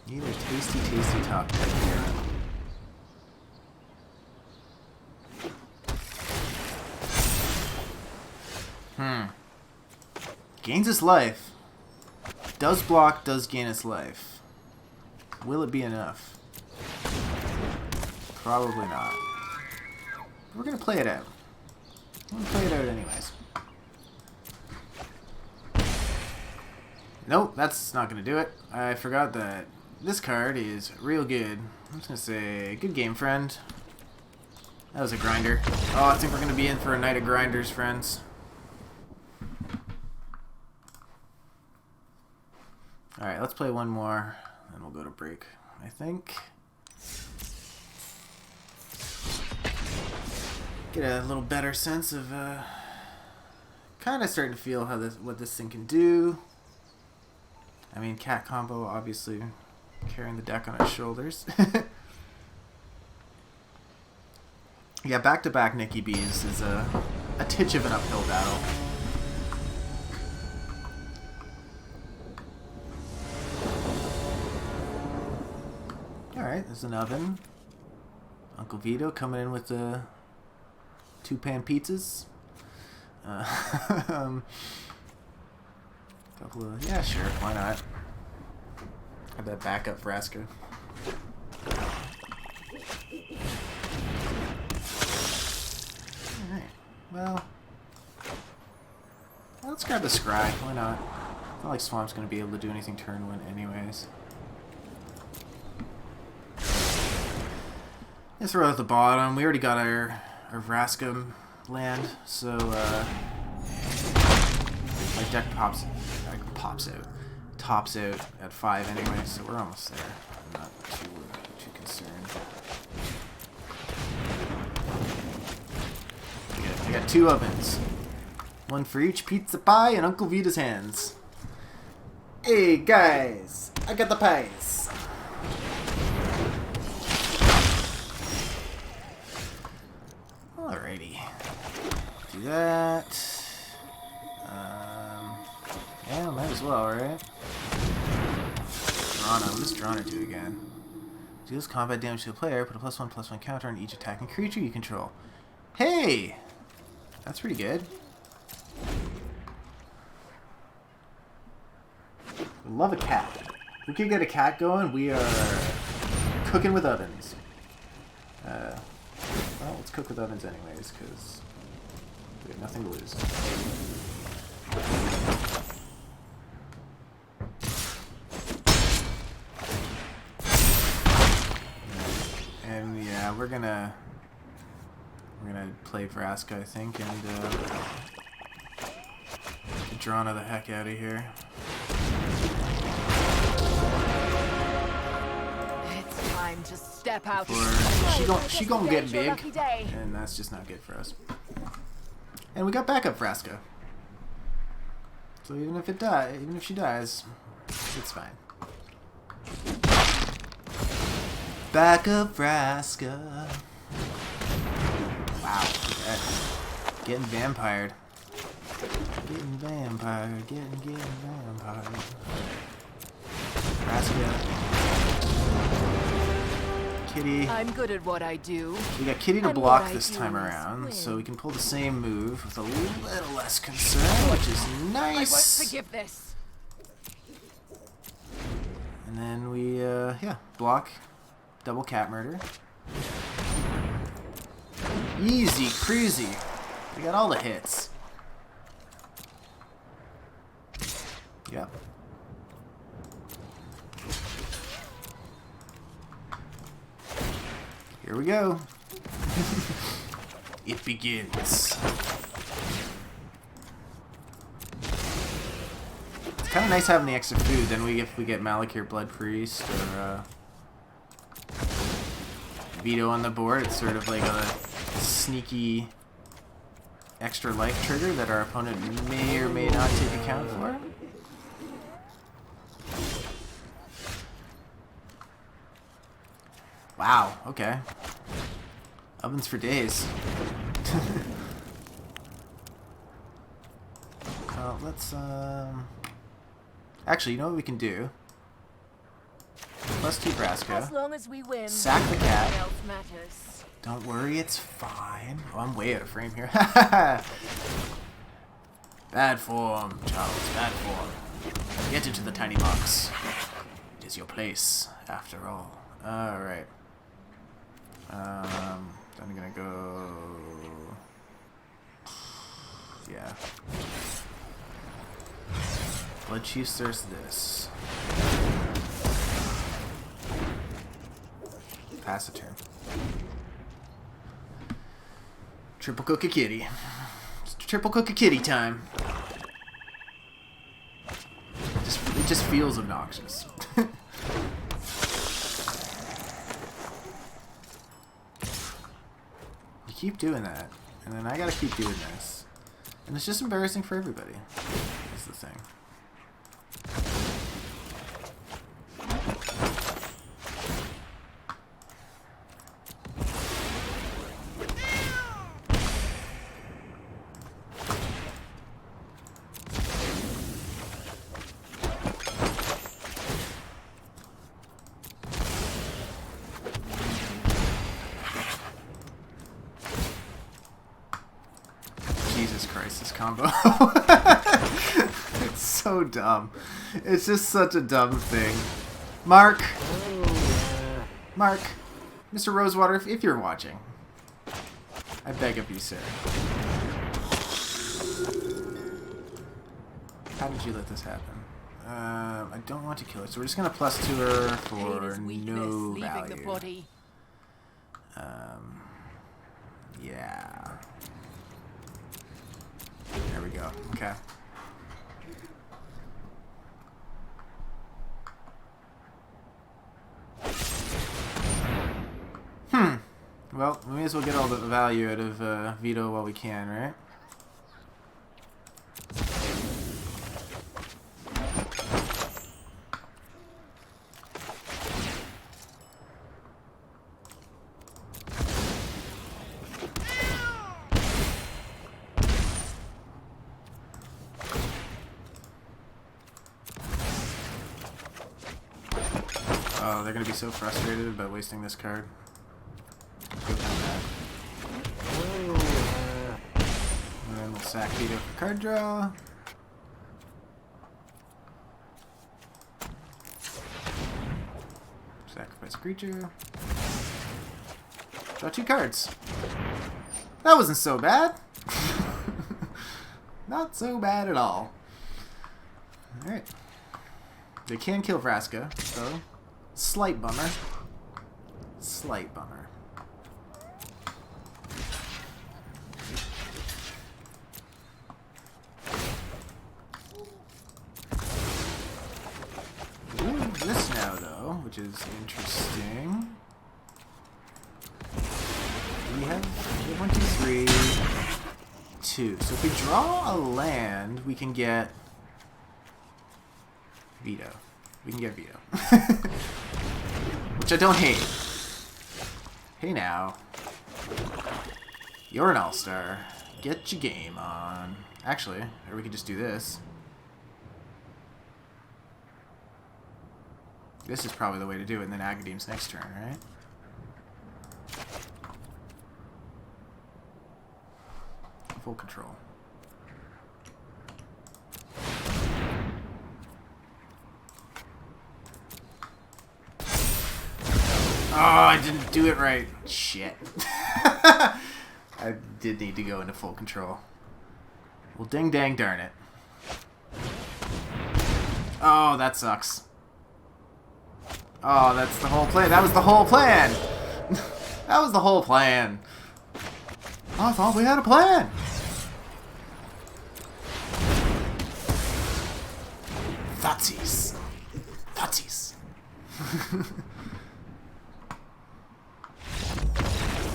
Need a tasty, tasty top deck here. Gains his life. Does block, does gain his life. Will it be enough? Probably not. We're gonna play it out. We're gonna play it out anyways. Nope, that's not gonna do it. I forgot that this card is real good. I'm just gonna say, good game, friend. That was a grinder. Oh, I think we're gonna be in for a night of grinders, friends. Alright, let's play one more, then we'll go to break, I think. Get a little better sense of, kind of starting to feel how what this thing can do. I mean, cat combo, obviously, carrying the deck on its shoulders. Yeah, back-to-back Nikki B's is a titch of an uphill battle. Alright, there's an oven. Uncle Vito coming in with the 2-pan pizzas. Couple of, yeah, sure, why not? Have that backup Vraska. Alright, well, let's grab the Scry, why not? Not like Swamp's gonna be able to do anything turn 1 anyways. Let's throw it at the bottom. We already got our Vraska land, so my deck tops out at 5 anyway, so we're almost there. I'm not too concerned. I got 2 ovens. One for each pizza pie in Uncle Vita's hands. Hey guys, I got the pies. Alrighty. Do that. Yeah, might as well, right? Drana. What does Drana do again? Deals combat damage to a player. Put a +1/+1 counter on each attacking creature you control. Hey! That's pretty good. Love a cat. If we can get a cat going, we are cooking with ovens. Well, let's cook with ovens anyways, because we have nothing to lose. And yeah, we're gonna play Vraska, I think, and Drana the heck out of here. It's time to step out. She gon' get big, and that's just not good for us. And we got backup Vraska, so even if she dies, it's fine. Back of Vraska. Wow. Okay. Getting vampired. Getting vampired. Getting vampired. Vraska. Kitty. I'm good at what I do. We got Kitty to And block what I this do time is around, win. so we can pull the same move with a little less concern, which is I won't nice. forgive this. And then we, yeah, block, double cat murder. Easy cruisy. We got all the hits. Yep. Here we go. It begins. It's kind of nice having the extra food. Then if we get Malakir Blood Priest or Vito on the board, it's sort of like a sneaky extra life trigger that our opponent may or may not take account for. Wow, okay. Ovens for days. Let's, actually, you know what we can do? +2 Vraska. As long as we win, Sack the cat. nothing else matters. Don't worry, it's fine. Oh, I'm way out of frame here. Bad form, Charles, bad form. Get into the tiny box. It is your place, after all. Alright. I'm gonna go... Yeah. Blood Chief, there's this. Pass the turn. Triple Cook a Kitty. It's triple Cook a Kitty time. It just feels obnoxious. You keep doing that, and then I gotta keep doing this. And it's just embarrassing for everybody. That's the thing. Jesus Christ, this combo. It's so dumb. It's just such a dumb thing. Mark, Mr. Rosewater, if you're watching, I beg of you, sir. How did you let this happen? I don't want to kill her, so we're just gonna +2 her for no value. The body. Yeah. There we go. Okay. Well, we may as well get all the value out of Vito while we can, right? Oh, they're gonna be so frustrated about wasting this card. And then we'll sack Vito for card draw. Sacrifice a creature. Draw 2 cards. That wasn't so bad. Not so bad at all. Alright. They can kill Vraska, so slight bummer. Slight bummer. Ooh, this now though, which is interesting. We have 1, 2, 3, 2. So if we draw a land, we can get Vito. We can get Vito. Which I don't hate. Hey now. You're an all-star. Get your game on. Actually, or we could just do this. This is probably the way to do it, and then Agadeem's next turn, right? Full control. Oh, I didn't do it right. Shit. I did need to go into full control. Well, ding dang darn it. Oh, that sucks. Oh, that's the whole plan. That was the whole plan. That was the whole plan. Oh, I thought we had a plan. Thutsies. Thutsies.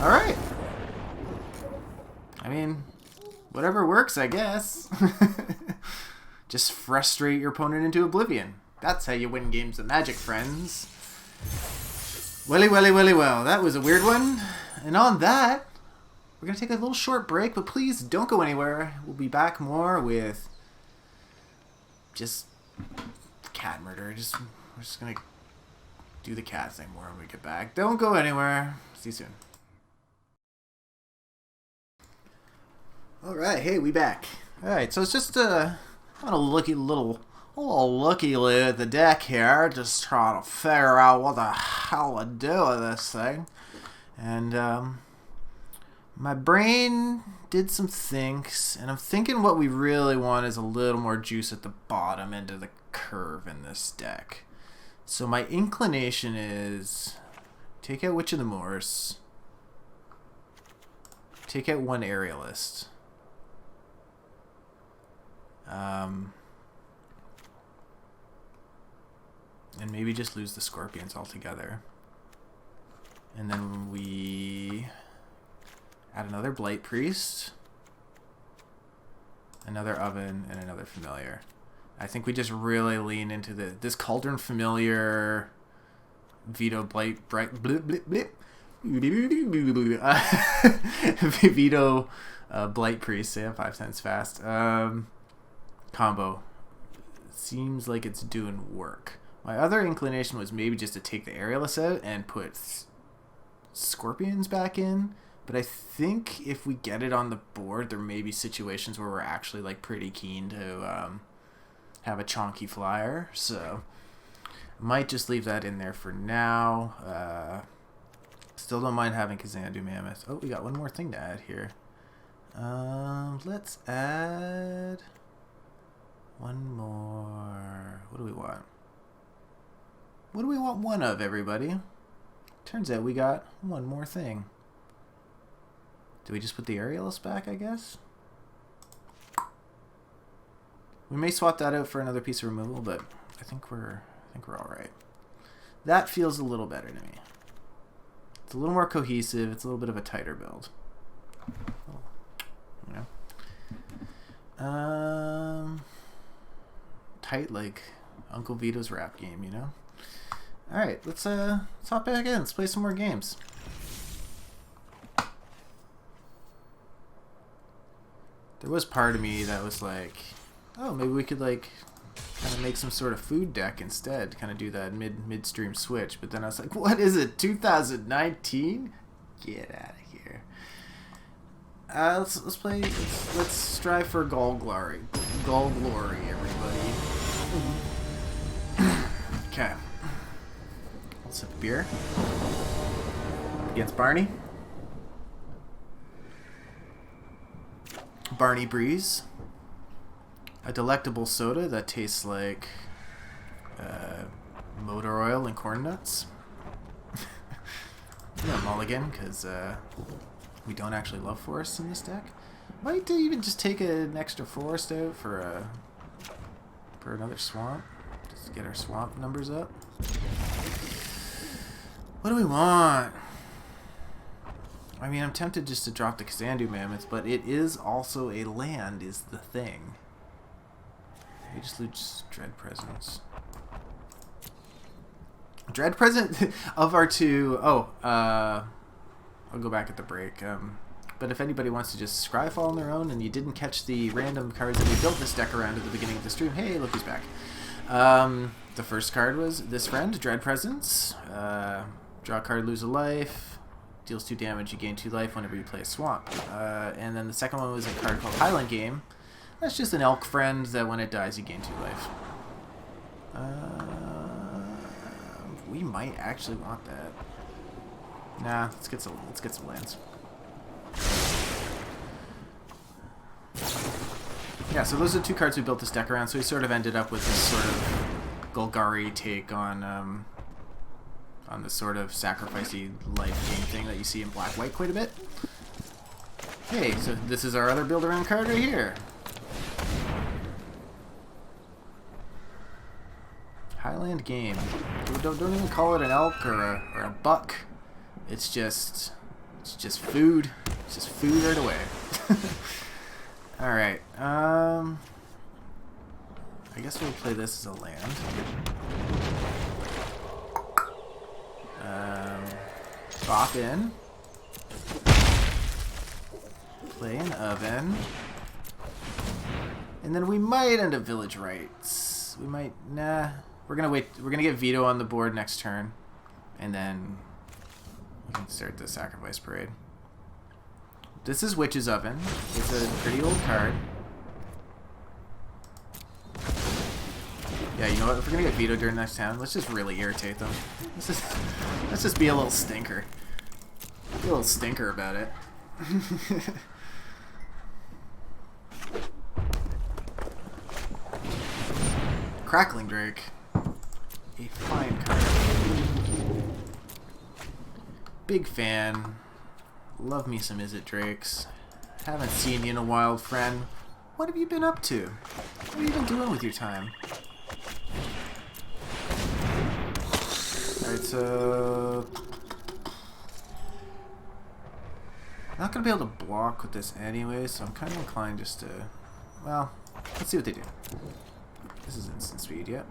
Alright. I mean, whatever works, I guess. Just frustrate your opponent into oblivion. That's how you win games of Magic, friends. Welly, welly, welly, well. That was a weird one. And on that, we're going to take a little short break, but please don't go anywhere. We'll be back more with just cat murder. We're just going to do the cat thing more when we get back. Don't go anywhere. See you soon. Alright, hey, we back. Alright, so it's just on a looky at the deck here, just trying to figure out what the hell to do with this thing. And my brain did some thinks, and I'm thinking what we really want is a little more juice at the bottom end of the curve in this deck. So my inclination is take out Witch of the Moors, take out one Aerialist. And maybe just lose the Scorpions altogether. And then we add another Blight Priest, another Oven, and another Familiar. I think we just really lean into this Cauldron Familiar, Veto Blight, blip, blip, blip. Veto Blight Priest, say it 5 times fast. Combo seems like it's doing work. My other inclination was maybe just to take the Aerialist out and put Scorpions back in, but I think if we get it on the board, there may be situations where we're actually like pretty keen to have a chonky flyer, so might just leave that in there for now. Still don't mind having Kazandu Mammoth. Oh, we got one more thing to add here. Let's add one more. What do we want? What do we want one of, everybody? Turns out we got one more thing. Do we just put the Aerialist back, I guess? We may swap that out for another piece of removal, but I think we're all right. That feels a little better to me. It's a little more cohesive. It's a little bit of a tighter build. You know? Tight like Uncle Vito's rap game, you know? Alright, let's hop back in. Let's play some more games. There was part of me that was like, oh, maybe we could like kind of make some sort of food deck instead, kind of do that midstream switch. But then I was like, what is it, 2019? Get out of here. Let's play. Let's strive for Golgari. Golgari, everybody. Okay. Let's sip a beer. Against Barney. Barney Breeze. A delectable soda that tastes like motor oil and corn nuts. Yeah, mulligan, because we don't actually love forests in this deck. Might even just take an extra forest out for another swamp. Just to get our swamp numbers up. What do we want? I mean, I'm tempted just to drop the Kazandu Mammoth, but it is also a land is the thing. We just lose Dread Presence. Dread Present of our two... Oh, I'll go back at the break. But if anybody wants to just Scryfall on their own and you didn't catch the random cards that we built this deck around at the beginning of the stream, hey, look who's back. The first card was this friend, Dread Presence. Draw a card, lose a life. Deals 2 damage, you gain 2 life whenever you play a swamp. And then the second one was a card called Highland Game. That's just an elk friend that when it dies, you gain 2 life. We might actually want that. Nah, let's get some lands. Yeah, so those are 2 cards we built this deck around, so we sort of ended up with this sort of Golgari take on this sort of sacrificey life game thing that you see in black-white quite a bit. Hey, so this is our other build-around card right here. Highland Game. Don't even call it an elk or a buck. It's just food. It's just food right away. All right. I guess we'll play this as a land. Bop in. Play an oven. And then we might end up Village Rites. We might, nah. We're gonna wait. We're gonna get Veto on the board next turn. And then we can start the Sacrifice Parade. This is Witch's Oven. It's a pretty old card. Yeah, you know what? If we're gonna get Veto during next turn, let's just really irritate them. Let's just be a little stinker. Be a little stinker about it. Crackling Drake. A fine card. Big fan. Love me some Is It Drakes. Haven't seen you in a while, friend. What have you been up to? What have you been doing with your time? Alright, so... I'm not going to be able to block with this anyway, so I'm kind of inclined just to... Well, let's see what they do. This is instant speed, yep.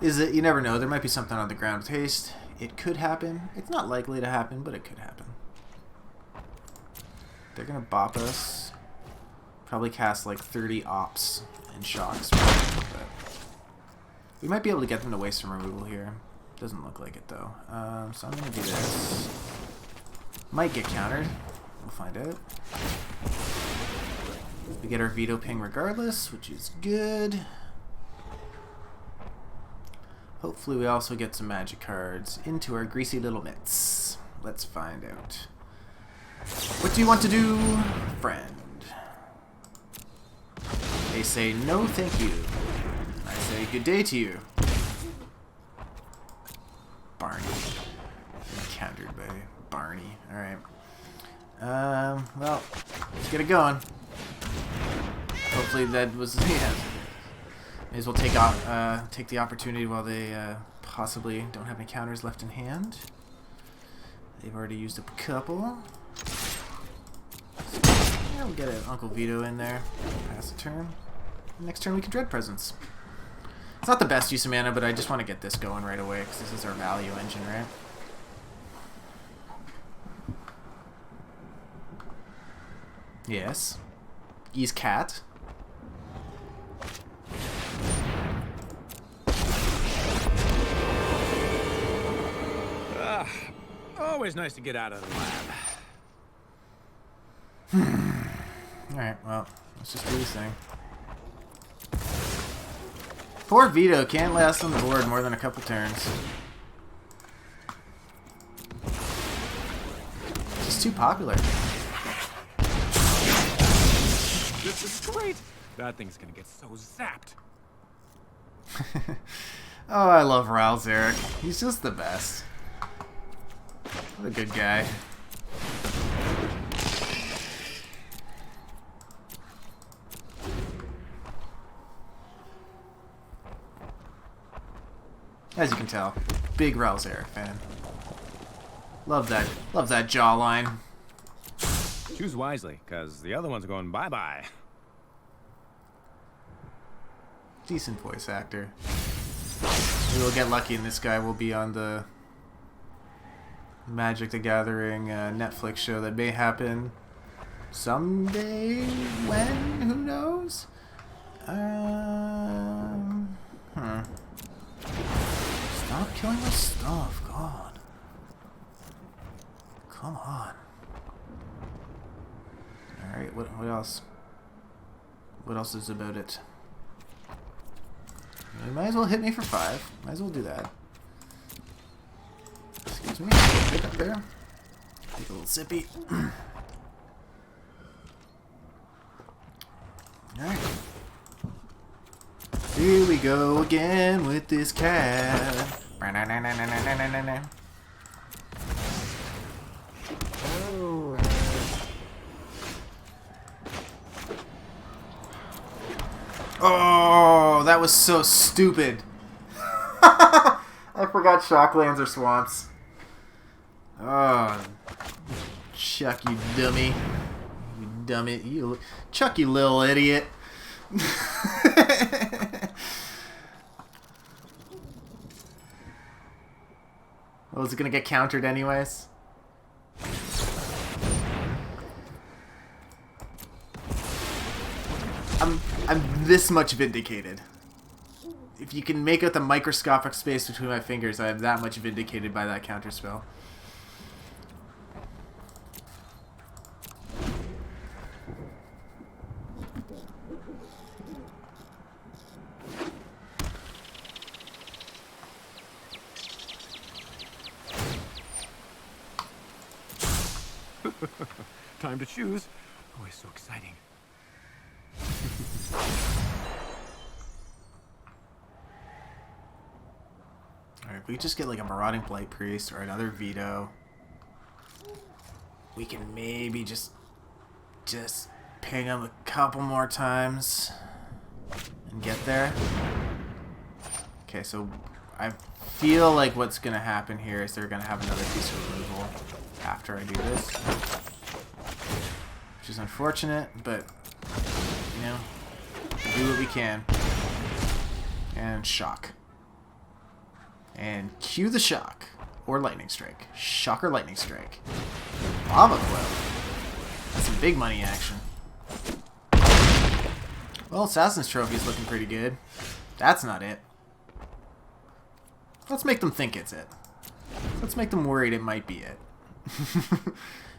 Is it? You never know. There might be something on the ground with haste. It could happen. It's not likely to happen, but it could happen. They're going to bop us. Probably cast like 30 ops and shocks. But we might be able to get them to waste some removal here. Doesn't look like it though. So I'm going to do this. Might get countered. We'll find out. We get our Veto ping regardless, which is good. Hopefully we also get some magic cards into our greasy little mitts. Let's find out. What do you want to do, friend? They say no thank you. I say good day to you. Barney. Countered by Barney. Alright. Well, let's get it going. Hopefully that was, yeah. May as well take the opportunity while they possibly don't have any counters left in hand. They've already used up a couple. Yeah, we'll get an Uncle Vito in there. Pass the turn. Next turn we can Dread Presence. It's not the best use of mana, but I just want to get this going right away because this is our value engine, right? Yes. Ease cat. Always nice to get out of the lab. Alright, well, let's just do this thing. Poor Vito can't last on the board more than a couple turns. Just too popular. This is great. That thing's gonna get so zapped. Oh, I love Ral Zarek. He's just the best. What a good guy. As you can tell, big Ral Zarek fan. Love that jawline. Choose wisely, cause the other one's going bye-bye. Decent voice actor. We'll get lucky and this guy will be on the Magic the Gathering Netflix show that may happen someday. When? Who knows? Stop killing my stuff, God. Come on. Alright, what else? What else is about it? You might as well hit me for 5. Might as well do that. Excuse me. Right up there. Take a little sippy. Alright. Here we go again with this cat. Oh, that was so stupid. I forgot shocklands are swamps. Oh, Chuck, you dummy. You dummy. Chuck, you little idiot. Well, is it going to get countered anyways? I'm this much vindicated. If you can make out the microscopic space between my fingers, I am that much vindicated by that counterspell. Time to choose. Always so exciting. Alright, if we just get like a Marauding Blight Priest or another Veto, we can maybe just ping him a couple more times and get there. Okay, so I feel like what's going to happen here is they're going to have another piece of removal after I do this. Which is unfortunate, but, you know, we'll do what we can. And shock. And cue the shock. Or lightning strike. Shock or lightning strike. Lava Flow. That's some big money action. Well, Assassin's Trophy is looking pretty good. That's not it. Let's make them think it's it. Let's make them worried it might be it.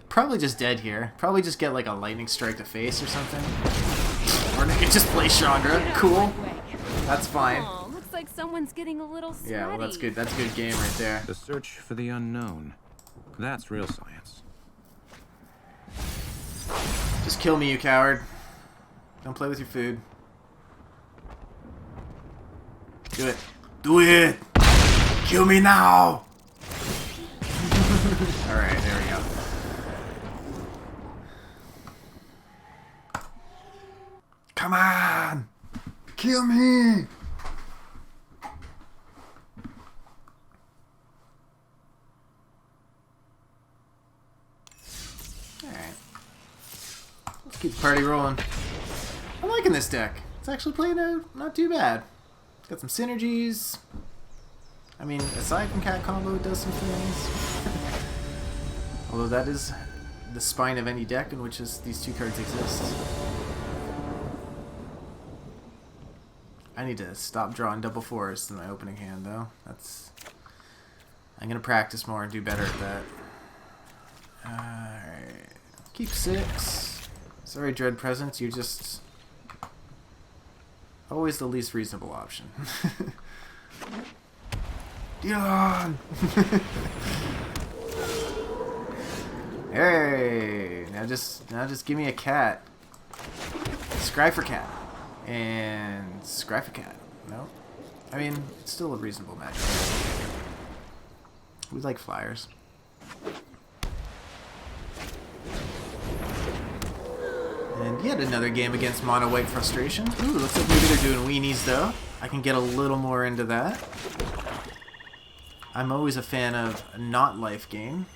Probably just dead here. Probably just get like a lightning strike to face or something. Or they could just play Chandra. Cool. That's fine. Aw, looks like someone's getting a little sweaty. Yeah, well that's good. That's a good game right there. The search for the unknown. That's real science. Just kill me, you coward. Don't play with your food. Do it. Do it! Kill me now! Alright, there we go. Come on! Kill me! Alright. Let's keep the party rolling. I'm liking this deck. It's actually playing out not too bad. It's got some synergies. I mean, aside from Cat Combo, it does some things. Although that is the spine of any deck in which these two cards exist. I need to stop drawing double fours in my opening hand, though. I'm gonna practice more and do better at that. Alright. Keep 6. Sorry, Dread Presence, you're just always the least reasonable option. Dion! Hey! Now just give me a cat. Scry for cat. And scry for cat. No? I mean, it's still a reasonable match. We like flyers. And yet another game against Mono White Frustration. Ooh, looks like maybe they're doing weenies though. I can get a little more into that. I'm always a fan of a not life gain.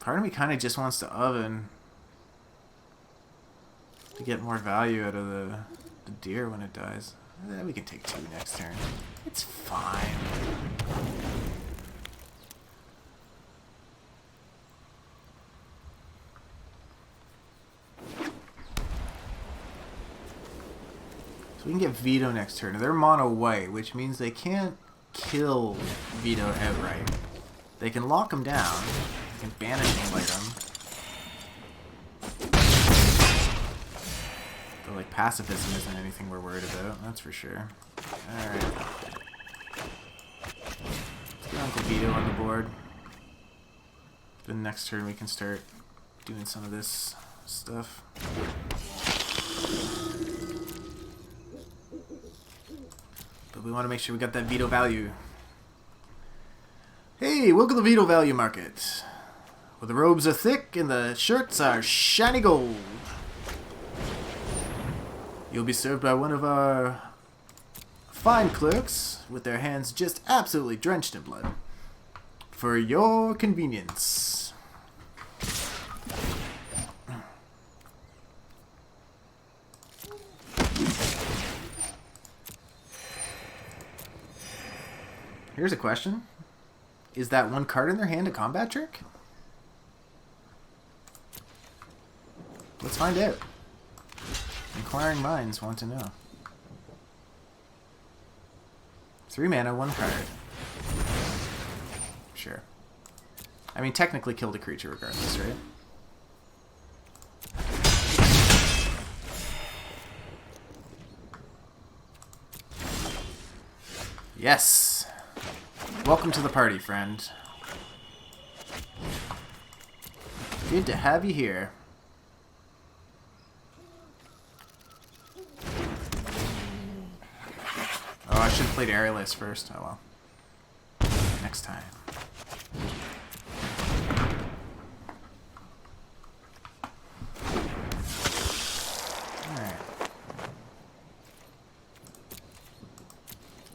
Part of me kind of just wants to oven to get more value out of the deer when it dies. We can take 2 next turn. It's fine. So we can get Veto next turn. They're mono white, which means they can't kill Veto outright. They can lock him down. They can banishing light him. But like pacifism isn't anything we're worried about, that's for sure. Alright. Let's get Uncle Vito on the board. Then next turn we can start doing some of this stuff. But we want to make sure we got that Veto value. Hey, welcome to the Veto Value Market, where the robes are thick and the shirts are shiny gold. You'll be served by one of our fine clerks with their hands just absolutely drenched in blood. For your convenience. Here's a question. Is that one card in their hand a combat trick? Let's find out. Inquiring minds want to know. 3 mana, 1 card. Sure. I mean, technically killed a creature regardless, right? Yes! Welcome to the party, friend. Good to have you here. Oh, I should have played Aerialist first. Oh well. Next time. Alright.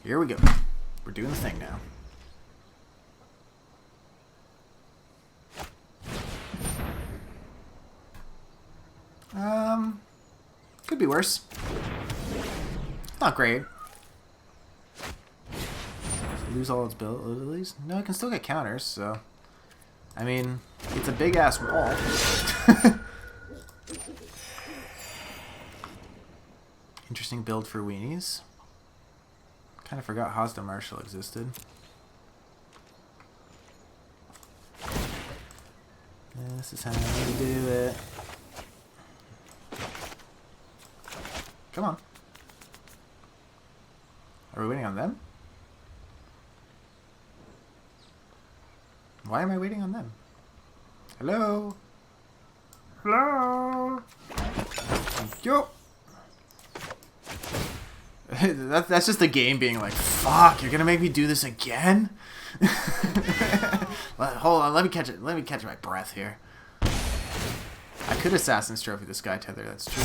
Here we go. We're doing the thing now. Could be worse. Not great. Lose all its abilities? No, it can still get counters, so... I mean, it's a big-ass wall. Interesting build for weenies. Kind of forgot Hosda Marshal existed. This is how we do it. Come on. Are we waiting on them? Why am I waiting on them? Hello? Hello? Yo! That's just the game being like, fuck, you're gonna make me do this again? Hold on, let me catch it. Let me catch my breath here. I could Assassin's Trophy the Sky Tether, that's true.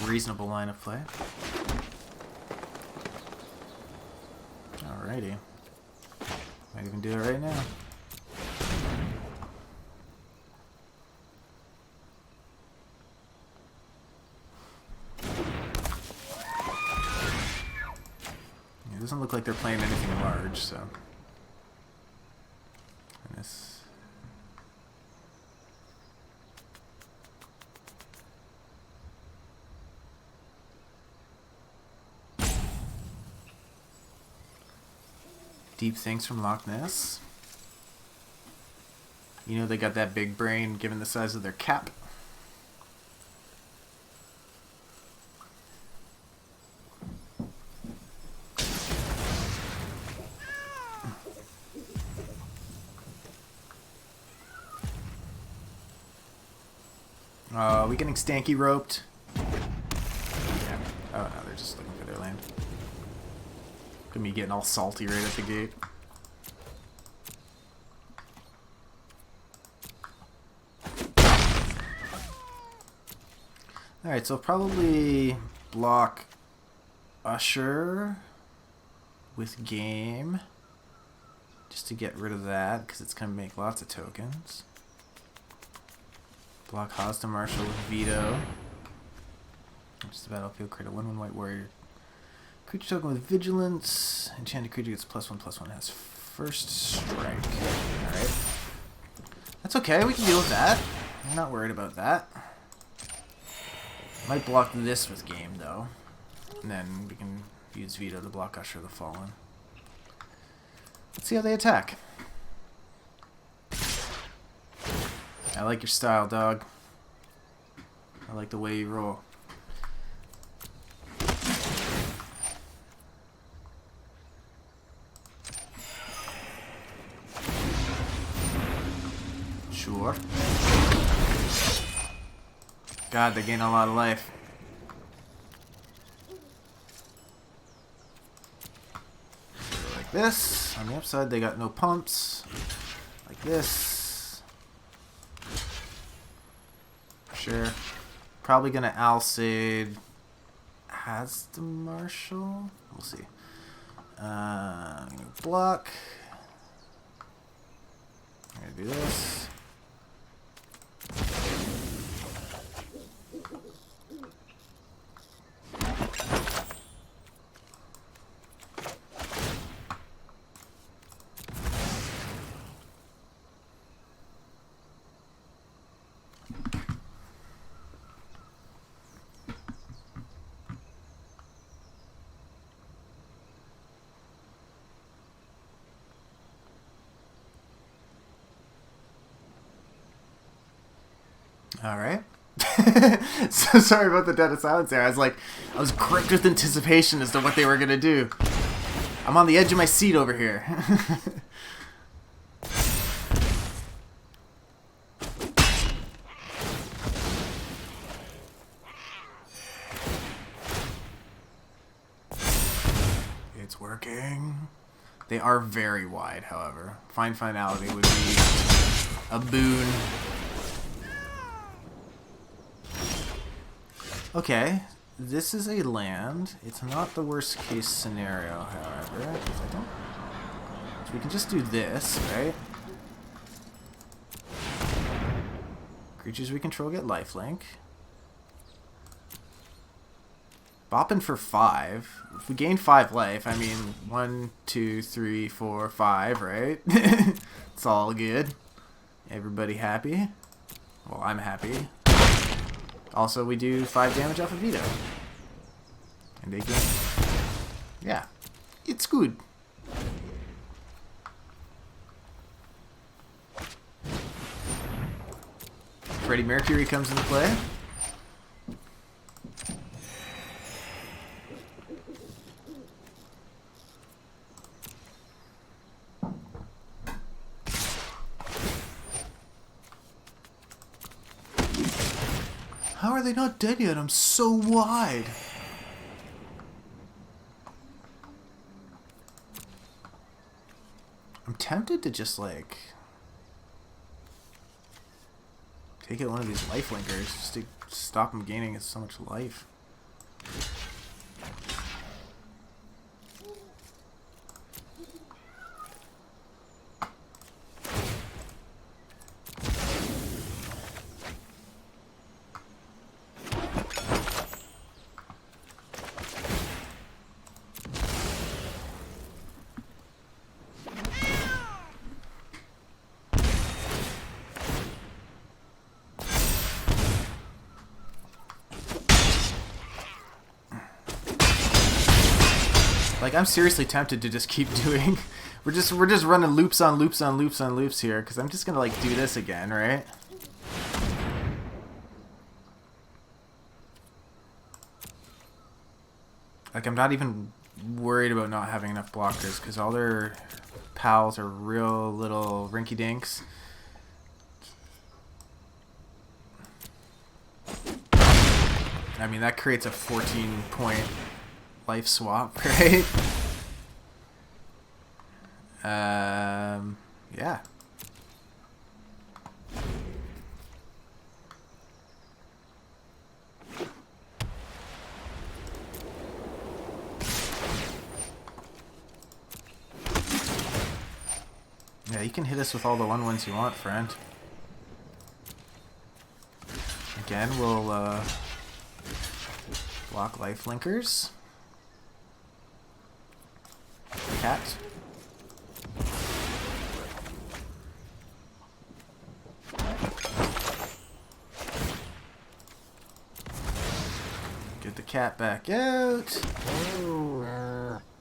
Reasonable line of play. Alrighty. Might even do it right now. It doesn't look like they're playing anything large, so. And this. Deep thanks from Loch Ness. You know they got that big brain given the size of their cap. Are we getting stanky roped? Yeah. Oh no, they're just looking for their land. Gonna be getting all salty right at the gate. Alright, so probably block Usher with game. Just to get rid of that, because it's gonna make lots of tokens. Block Hosda Marshal with Veto. Just the battlefield, create a 1/1 white warrior. Creature token with vigilance. Enchanted creature gets +1/+1. Has first strike. Alright. That's okay, we can deal with that. I'm not worried about that. Might block this with game though. And then we can use Veto to block Usher the Fallen. Let's see how they attack. I like your style, dog. I like the way you roll. Sure. God, they gain a lot of life. Like this. On the upside, they got no pumps. Like this. Sure. Probably gonna Alcide. Has the Marshal? We'll see. I'm gonna block. I'm gonna do this. Alright. So sorry about the dead of silence there. I was gripped with anticipation as to what they were gonna do. I'm on the edge of my seat over here. It's working. They are very wide, however. Fine finality would be a boon. Okay, this is a land. It's not the worst case scenario, however. So we can just do this, right? Creatures we control get lifelink. Bopping for 5. If we gain 5 life, I mean 1, 2, 3, 4, 5, right? It's all good. Everybody happy? Well, I'm happy. Also, we do 5 damage off of Veto. And they gain. Yeah. It's good. Freddie Mercury comes into play. How are they not dead yet? I'm so wide. I'm tempted to just like take out one of these lifelinkers just to stop them gaining so much life. Like, I'm seriously tempted to just keep doing. We're just running loops on loops on loops on loops here, because I'm just gonna like do this again, right? Like, I'm not even worried about not having enough blockers, because all their pals are real little rinky dinks. I mean, that creates a 14-point life swap, right? Yeah. Yeah, you can hit us with all the 1/1s you want, friend. Again, we'll Block life linkers. Cat. Get the cat back out.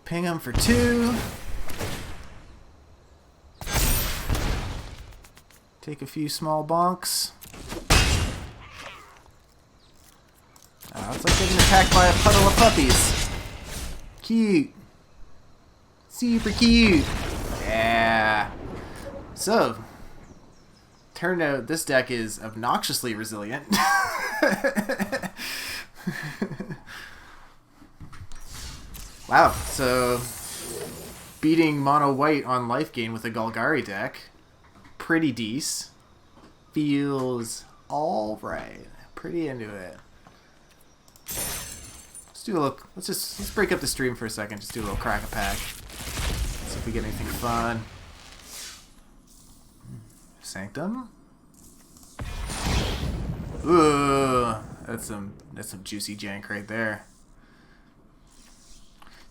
Ping him for 2. Take a few small bonks. It's like getting attacked by a puddle of puppies. Cute. Super cute. Yeah. So, turned out this deck is obnoxiously resilient. Wow, so beating mono white on life gain with a Golgari deck, pretty decent. Feels alright. Pretty into it. Let's do a look. Let's break up the stream for a second. Just do a little crack a pack. See if we get anything fun. Sanctum. Ooh, that's some juicy jank right there.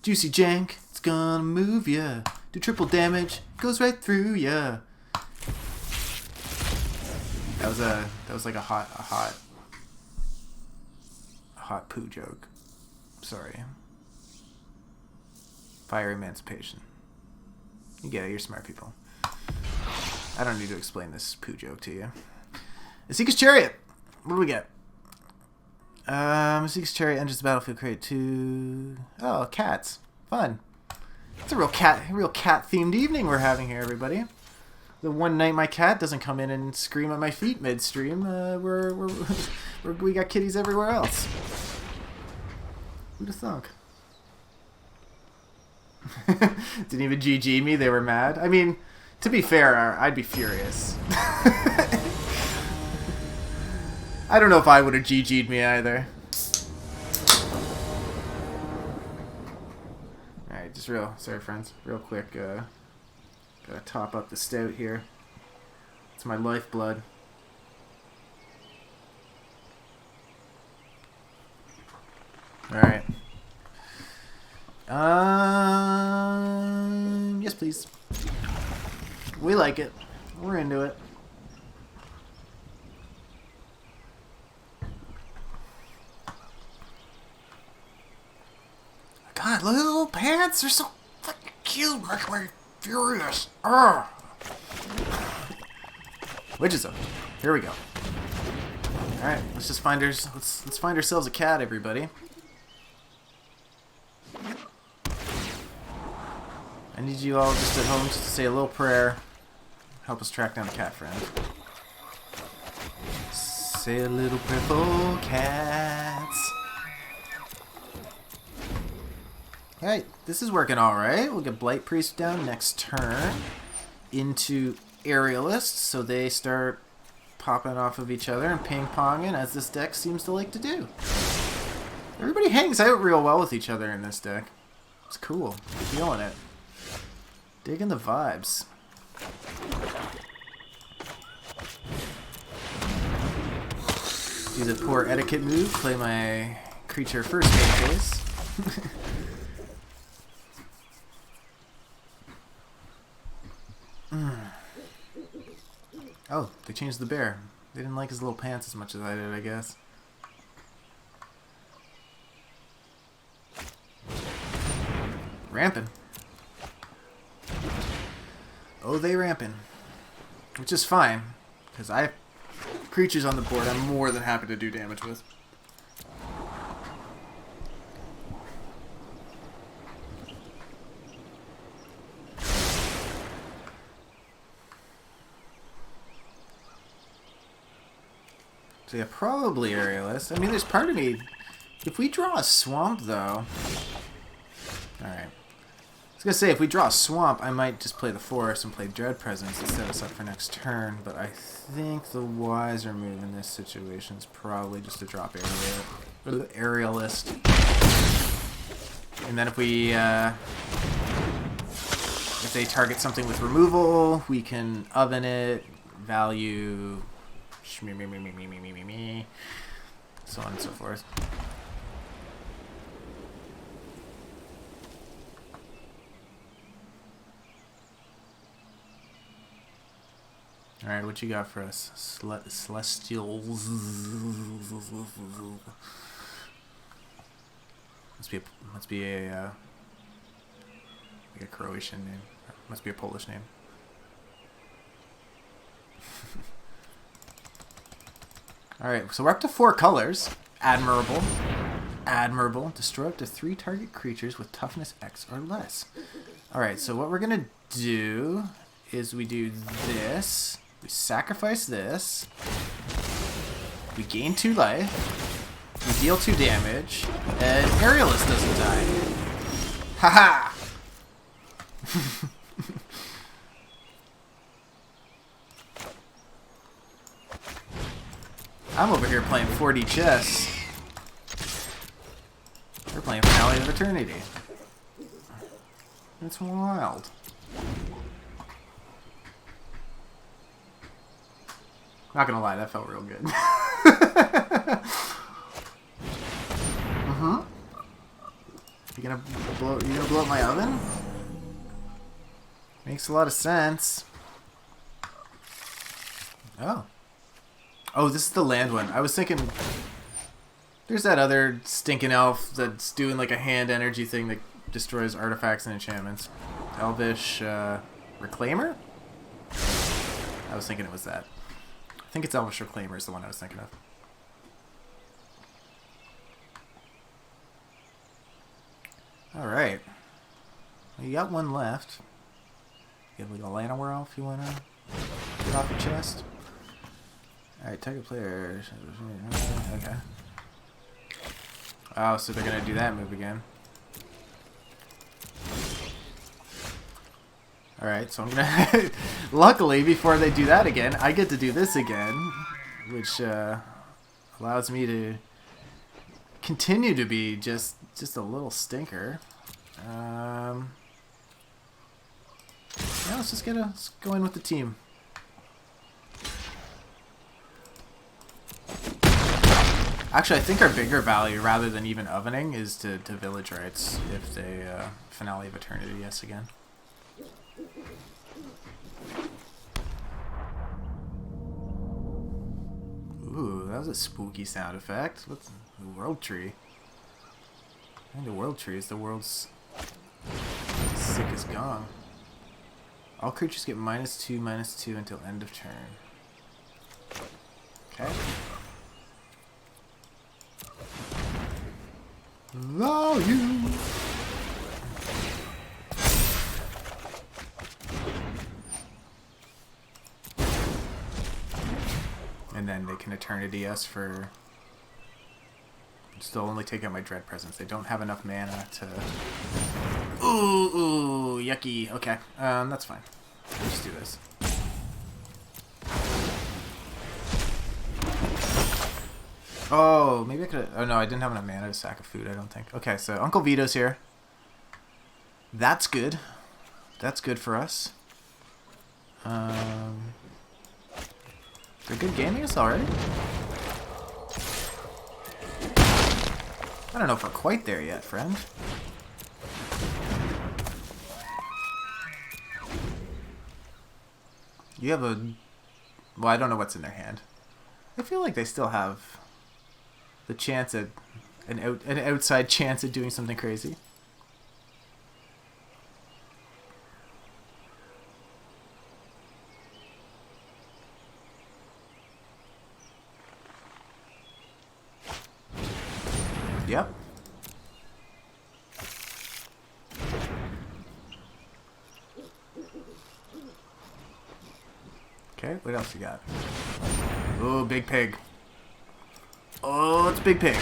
Juicy jank, it's gonna move ya. Do triple damage, goes right through ya. That was like a hot poo joke. Sorry. Fire emancipation. You get it, you're smart people. I don't need to explain this poo joke to you. Asika's Chariot. What do we get? Asika's Chariot enters the battlefield, create 2. Oh, cats. Fun. It's a real cat themed evening we're having here, everybody. The one night my cat doesn't come in and scream at my feet midstream, we got kitties everywhere else. Who'd have thunk? Didn't even GG me, they were mad. I mean, to be fair, I'd be furious. I don't know if I would have GG'd me either. Alright, sorry friends, real quick, gotta top up the stout here. It's my lifeblood. Alright. Yes please. We like it. We're into it. God, look at the little pants. They're so fucking cute. Make me furious. Urgh. Witches up. Here we go. All right, let's find ourselves a cat, everybody. I need you all just at home just to say a little prayer. Help us track down a cat friend. Say a little prayer for cats. Alright, this is working alright. We'll get Blight Priest down next turn into Aerialist, so they start popping off of each other and ping-ponging, as this deck seems to like to do. Everybody hangs out real well with each other in this deck. It's cool. Feeling it. Digging the vibes. Use a poor etiquette move, play my creature first game phase. Oh, they changed the bear. They didn't like his little pants as much as I did, I guess. Ramping. Oh, they ramping. Which is fine, because I have creatures on the board I'm more than happy to do damage with. So yeah, probably Aerialist. I mean, there's part of me... If we draw a swamp, though... Alright. I was going to say, if we draw a swamp, I might just play the forest and play Dread Presence to set us up for next turn, but I think the wiser move in this situation is probably just to drop Aerialist. And then if we... if they target something with removal, we can oven it, value... so on and so forth. Alright, what you got for us? Celestials. Must be a like a Croatian name. Must be a Polish name. Alright, so we're up to 4 colors. Admirable. Admirable. Destroy up to 3 target creatures with toughness X or less. Alright, so what we're gonna do is we do this. We sacrifice this. We gain 2 life. We deal 2 damage. And Aerialist doesn't die. Haha! I'm over here playing 4D chess. They're playing Finale of Eternity. It's wild. Not gonna lie, that felt real good. You gonna blow up my oven? Makes a lot of sense. Oh. Oh, this is the land one. I was thinking there's that other stinking elf that's doing like a hand energy thing that destroys artifacts and enchantments. Elvish Reclaimer? I was thinking it was that. I think it's Elvish Reclaimer is the one I was thinking of. Alright. Well, you got 1 left. You have like a Llanowar elf you wanna get off your chest? Alright, target player. Okay. Oh, so they're gonna do that move again. Alright, so I'm gonna... Luckily, before they do that again, I get to do this again. Which allows me to continue to be just a little stinker. Yeah, let's go in with the team. Actually, I think our bigger value, rather than even ovening, is to village rights if they Finale of Eternity yes again. Ooh, that was a spooky sound effect. What's the world tree? I think the world tree is the world's sickest gong. All creatures get -2/-2 until end of turn. Okay. Value. And then they can Eternity us for... Still only take out my Dread Presence. They don't have enough mana to... Ooh, yucky. Okay, that's fine. Let's just do this. Oh, maybe I could... Oh, no, I didn't have enough mana to sack a food, I don't think. Okay, so Uncle Vito's here. That's good. That's good for us. They're good gaming us already? I don't know if we're quite there yet, friend. You have a... Well, I don't know what's in their hand. I feel like they still have the chance at... an outside chance at doing something crazy. Yep. Okay, what else you got? Oh, big pig. Oh, it's big pig.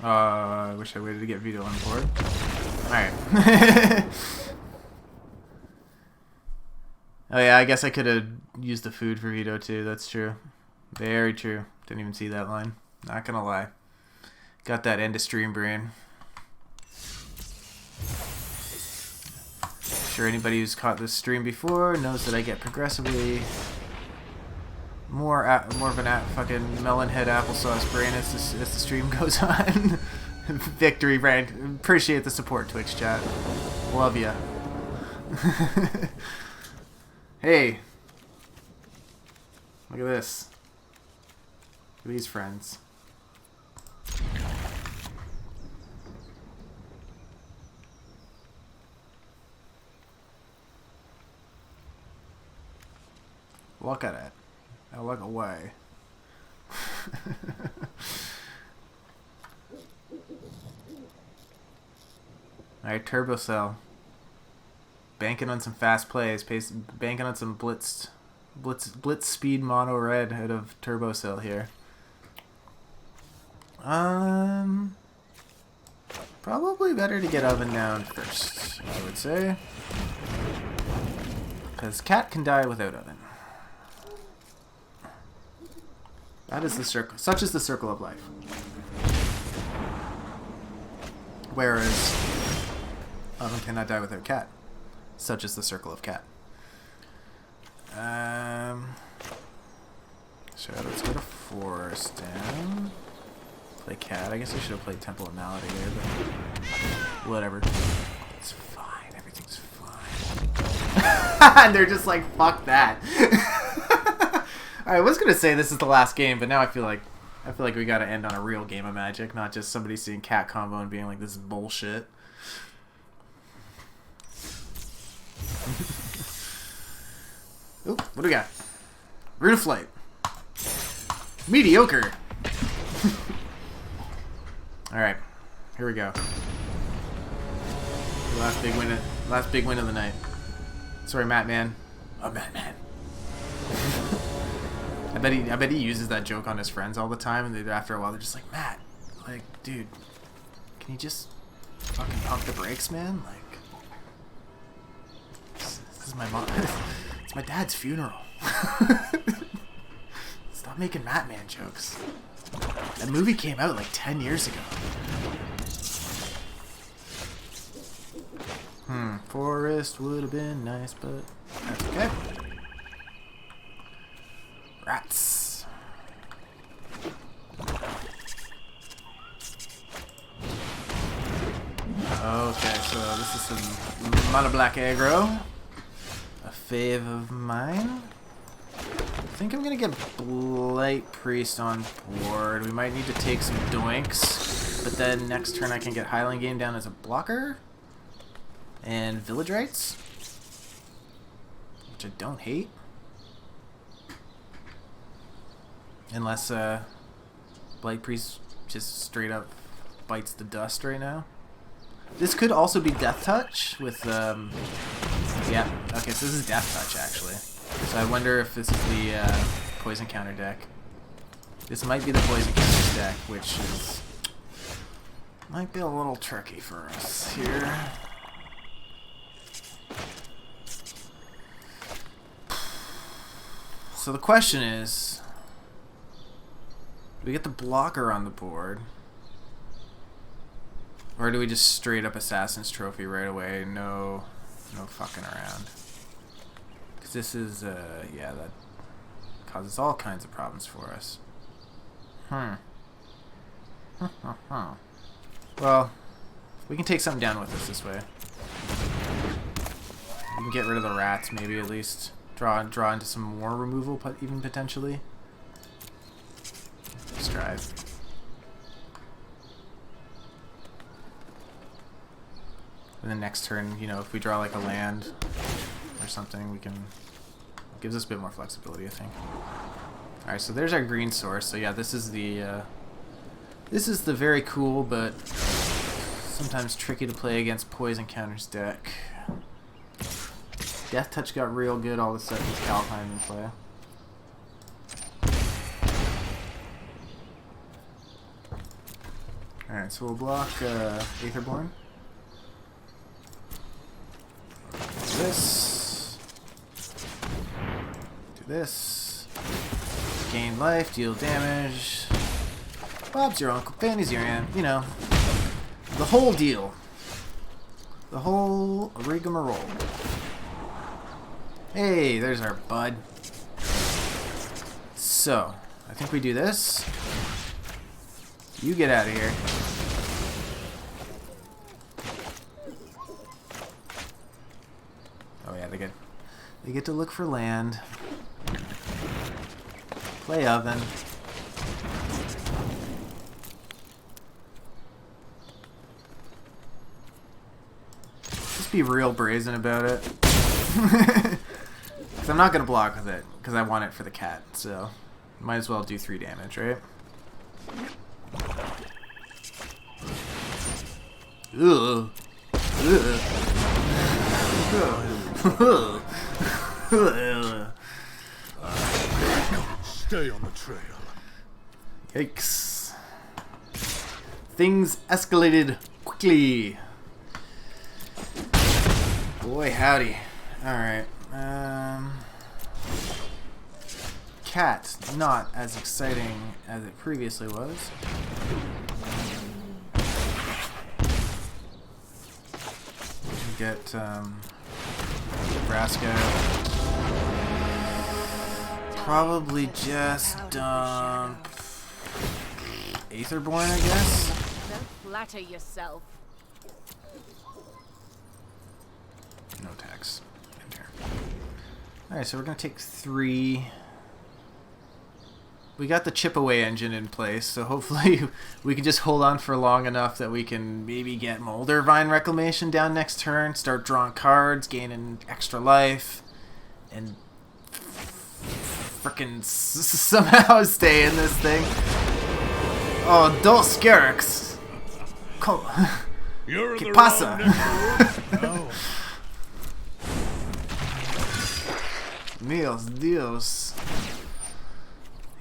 I wish I waited to get Vito on board. Alright. Oh yeah, I guess I could have used the food for Vito too, that's true. Very true. Didn't even see that line. Not gonna lie. Got that end of stream brain. Sure anybody who's caught this stream before knows that I get progressively more of an fucking melon head applesauce brain as the stream goes on. Victory rank. Appreciate the support, Twitch chat. Love ya. Hey. Look at this. Look at these friends. Look at it. Now look away. Alright, Turbo Cell. Banking on some fast plays. Banking on some blitz speed mono red out of Turbo Cell here. Probably better to get Oven down first, I would say. Because Cat can die without Oven. That is the circle. Such is the circle of life. Whereas Oven cannot die without Cat. Such is the circle of Cat. So let's go to Forest down. Play Cat. I guess I should have played Temple of Malady there, but whatever. It's fine. Everything's fine. And they're just like, fuck that. I was gonna say this is the last game, but now I feel like we gotta end on a real game of Magic, not just somebody seeing Cat combo and being like, this is bullshit. Oop, what do we got? Root of Flight. Mediocre. Alright, here we go. Last big win of the night. Sorry, Matt Man. Oh, Matt Man. I bet he uses that joke on his friends all the time, and after a while they're just like, Matt, like, dude, can you just fucking pump the brakes, man? Like, this is my mom. It's my dad's funeral. Stop making Matt Man jokes. That movie came out like 10 years ago. Forest would have been nice, but that's okay. Rats. Okay, so this is some mono black aggro. A fave of mine. I think I'm gonna get Blight Priest on board. We might need to take some doinks, but then next turn I can get Highland Game down as a blocker. And Village Rites, which I don't hate. Unless Blight Priest just straight up bites the dust right now. This could also be Death Touch with, yeah, okay, so this is Death Touch actually. So I wonder if this is the Poison Counter deck. This might be the Poison Counter deck, which is, might be a little tricky for us here. So the question is, do we get the blocker on the board? Or do we just straight up Assassin's Trophy right away? No fucking around. Because this is, yeah, that causes all kinds of problems for us. Well, we can take something down with us this way. We can get rid of the rats, maybe at least. Draw into some more removal, even potentially. Strive. And then next turn, you know, if we draw like a land or something, we can. It gives us a bit more flexibility, I think. All right, so there's our green source. So yeah, this is the very cool but sometimes tricky to play against Poison Counters deck. Death Touch got real good all of a sudden with Calheim in play. Alright, so we'll block Aetherborn. Do this. Do this. Gain life, deal damage. Bob's your uncle, Fanny's your aunt, you know. The whole deal. The whole rigmarole. Hey, there's our bud. So, I think we do this. You get out of here. Oh yeah, they get to look for land. Play oven. Just be real brazen about it. Because I'm not going to block with it, because I want it for the cat, so might as well do 3 damage, right? Ugh. Ugh. Stay on the trail. Yikes. Things escalated quickly. Boy, howdy. Alright. Cat, not as exciting as it previously was. We get Nebraska. Probably just dump Aetherborn, I guess. Don't flatter yourself. No tax. Alright, so we're going to take 3. We got the chip away engine in place, so hopefully we can just hold on for long enough that we can maybe get Molder Vine Reclamation down next turn, start drawing cards, gaining extra life, and frickin' somehow stay in this thing. Oh, dos Garrix. You're ¿Qué the pasa? wrong Dios, Dios.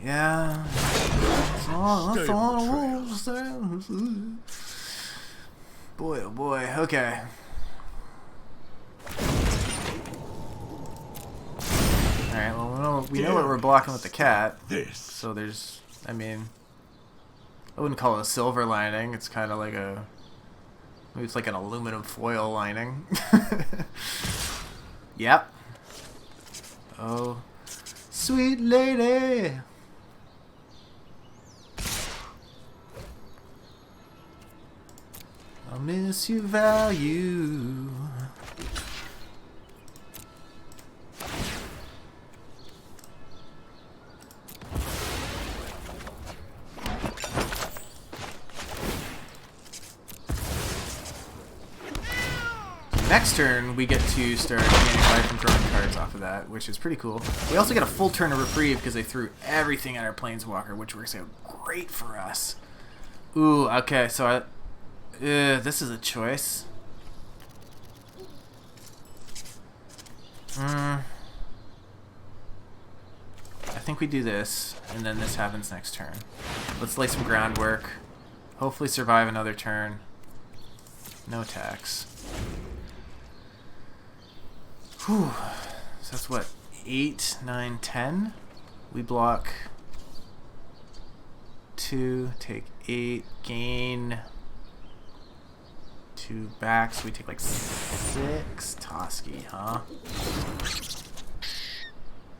Yeah. That's all I want to say. Boy, oh boy. Okay. Alright, well, we know what we're blocking with the cat. This. So there's, I mean, I wouldn't call it a silver lining. It's kind of like a, maybe it's like an aluminum foil lining. Yep. Oh, sweet lady. I'll miss your value. Next turn, we get to start gaining life and drawing cards off of that, which is pretty cool. We also get a full turn of reprieve because they threw everything at our Planeswalker, which works out great for us. Ooh, okay, so this is a choice. I think we do this, and then this happens next turn. Let's lay some groundwork. Hopefully survive another turn. No attacks. Whew. So that's what? 8, 9, 10? We block 2, take 8, gain 2 back, so we take like 6. Toski, huh?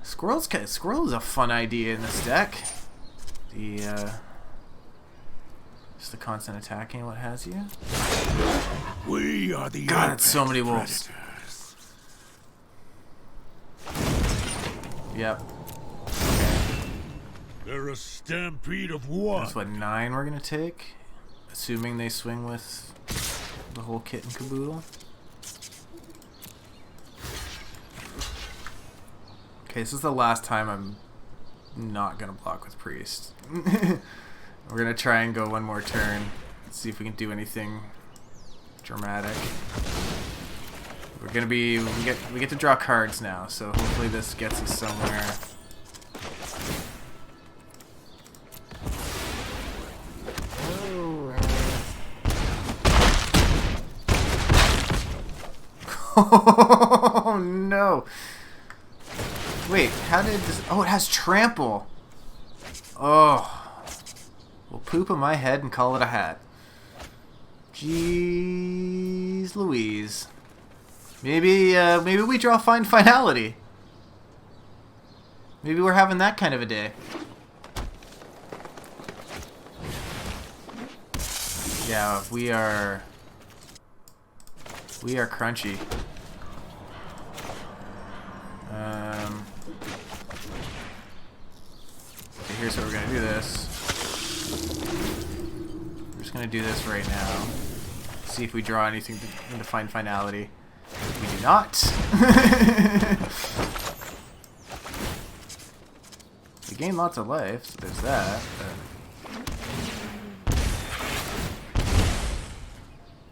Squirrel is a fun idea in this deck. The just the constant attacking, what has you? We are the God, it's so many wolves. predators. Yep. They're a stampede of one. That's what, 9 we're gonna take, assuming they swing with the whole kit and caboodle. Okay, this is the last time I'm not gonna block with Priest. We're gonna try and go one more turn, see if we can do anything dramatic. We're gonna be we get to draw cards now, so hopefully this gets us somewhere. Oh no! Wait, how did this? Oh, it has trample. Oh, we'll poop on my head and call it a hat. Jeez Louise. Maybe we draw Find Finality. Maybe we're having that kind of a day. Yeah, we are crunchy. Okay, here's how we're gonna do this. We're just gonna do this right now. See if we draw anything into finality. We do not. We gain lots of life, so there's that. But...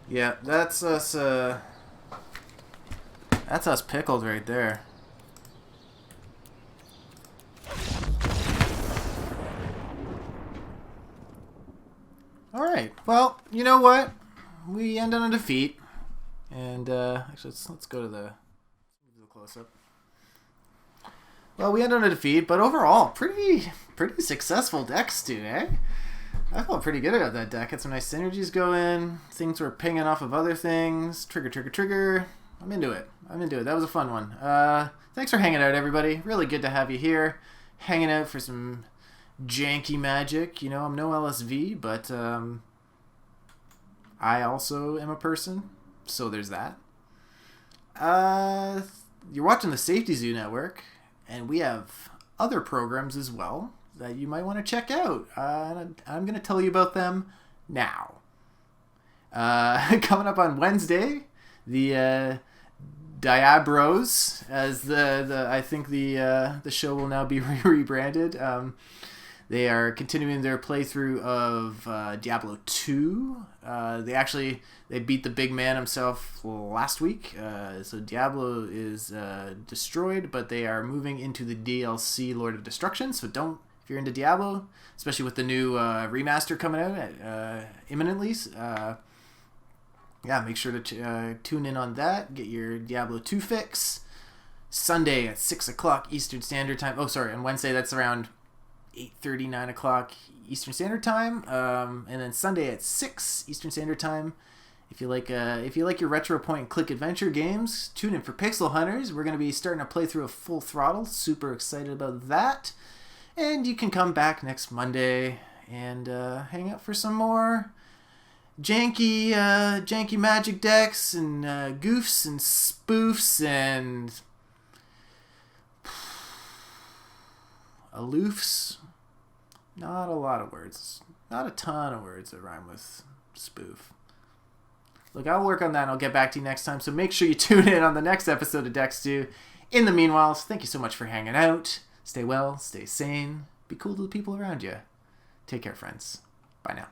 yeah, that's us. That's us pickled right there. Alright, well, you know what? We end on a defeat. And, actually, let's go to the close-up. Well, we end on a defeat, but overall, pretty successful deck, Stu, eh? I felt pretty good about that deck. Had some nice synergies going. Things were pinging off of other things. Trigger. I'm into it. That was a fun one. Thanks for hanging out, everybody. Really good to have you here. Hanging out for some janky magic. You know, I'm no LSV, but I also am a person. So there's that. You're watching the Safety Zoo Network, and we have other programs as well that you might want to check out. I'm going to tell you about them now. Coming up on Wednesday, the Diabros, as I think the show will now be rebranded. They are continuing their playthrough of Diablo 2. They beat the big man himself last week. So Diablo is destroyed, but they are moving into the DLC Lord of Destruction. So if you're into Diablo, especially with the new remaster coming out imminently, make sure to tune in on that. Get your Diablo 2 fix. Sunday at 6 o'clock Eastern Standard Time. Oh, sorry, on Wednesday that's around 8:30, 9 o'clock Eastern Standard Time, and then Sunday at 6 Eastern Standard Time. If you like your retro point and click adventure games, tune in for Pixel Hunters. We're going to be starting a playthrough of Full Throttle. Super excited about that. And you can come back next Monday and hang out for some more janky magic decks and goofs and spoofs and aloofs. Not a lot of words. Not a ton of words that rhyme with spoof. Look, I'll work on that and I'll get back to you next time. So make sure you tune in on the next episode of Deck Stew. In the meanwhile, thank you so much for hanging out. Stay well, stay sane, be cool to the people around you. Take care, friends. Bye now.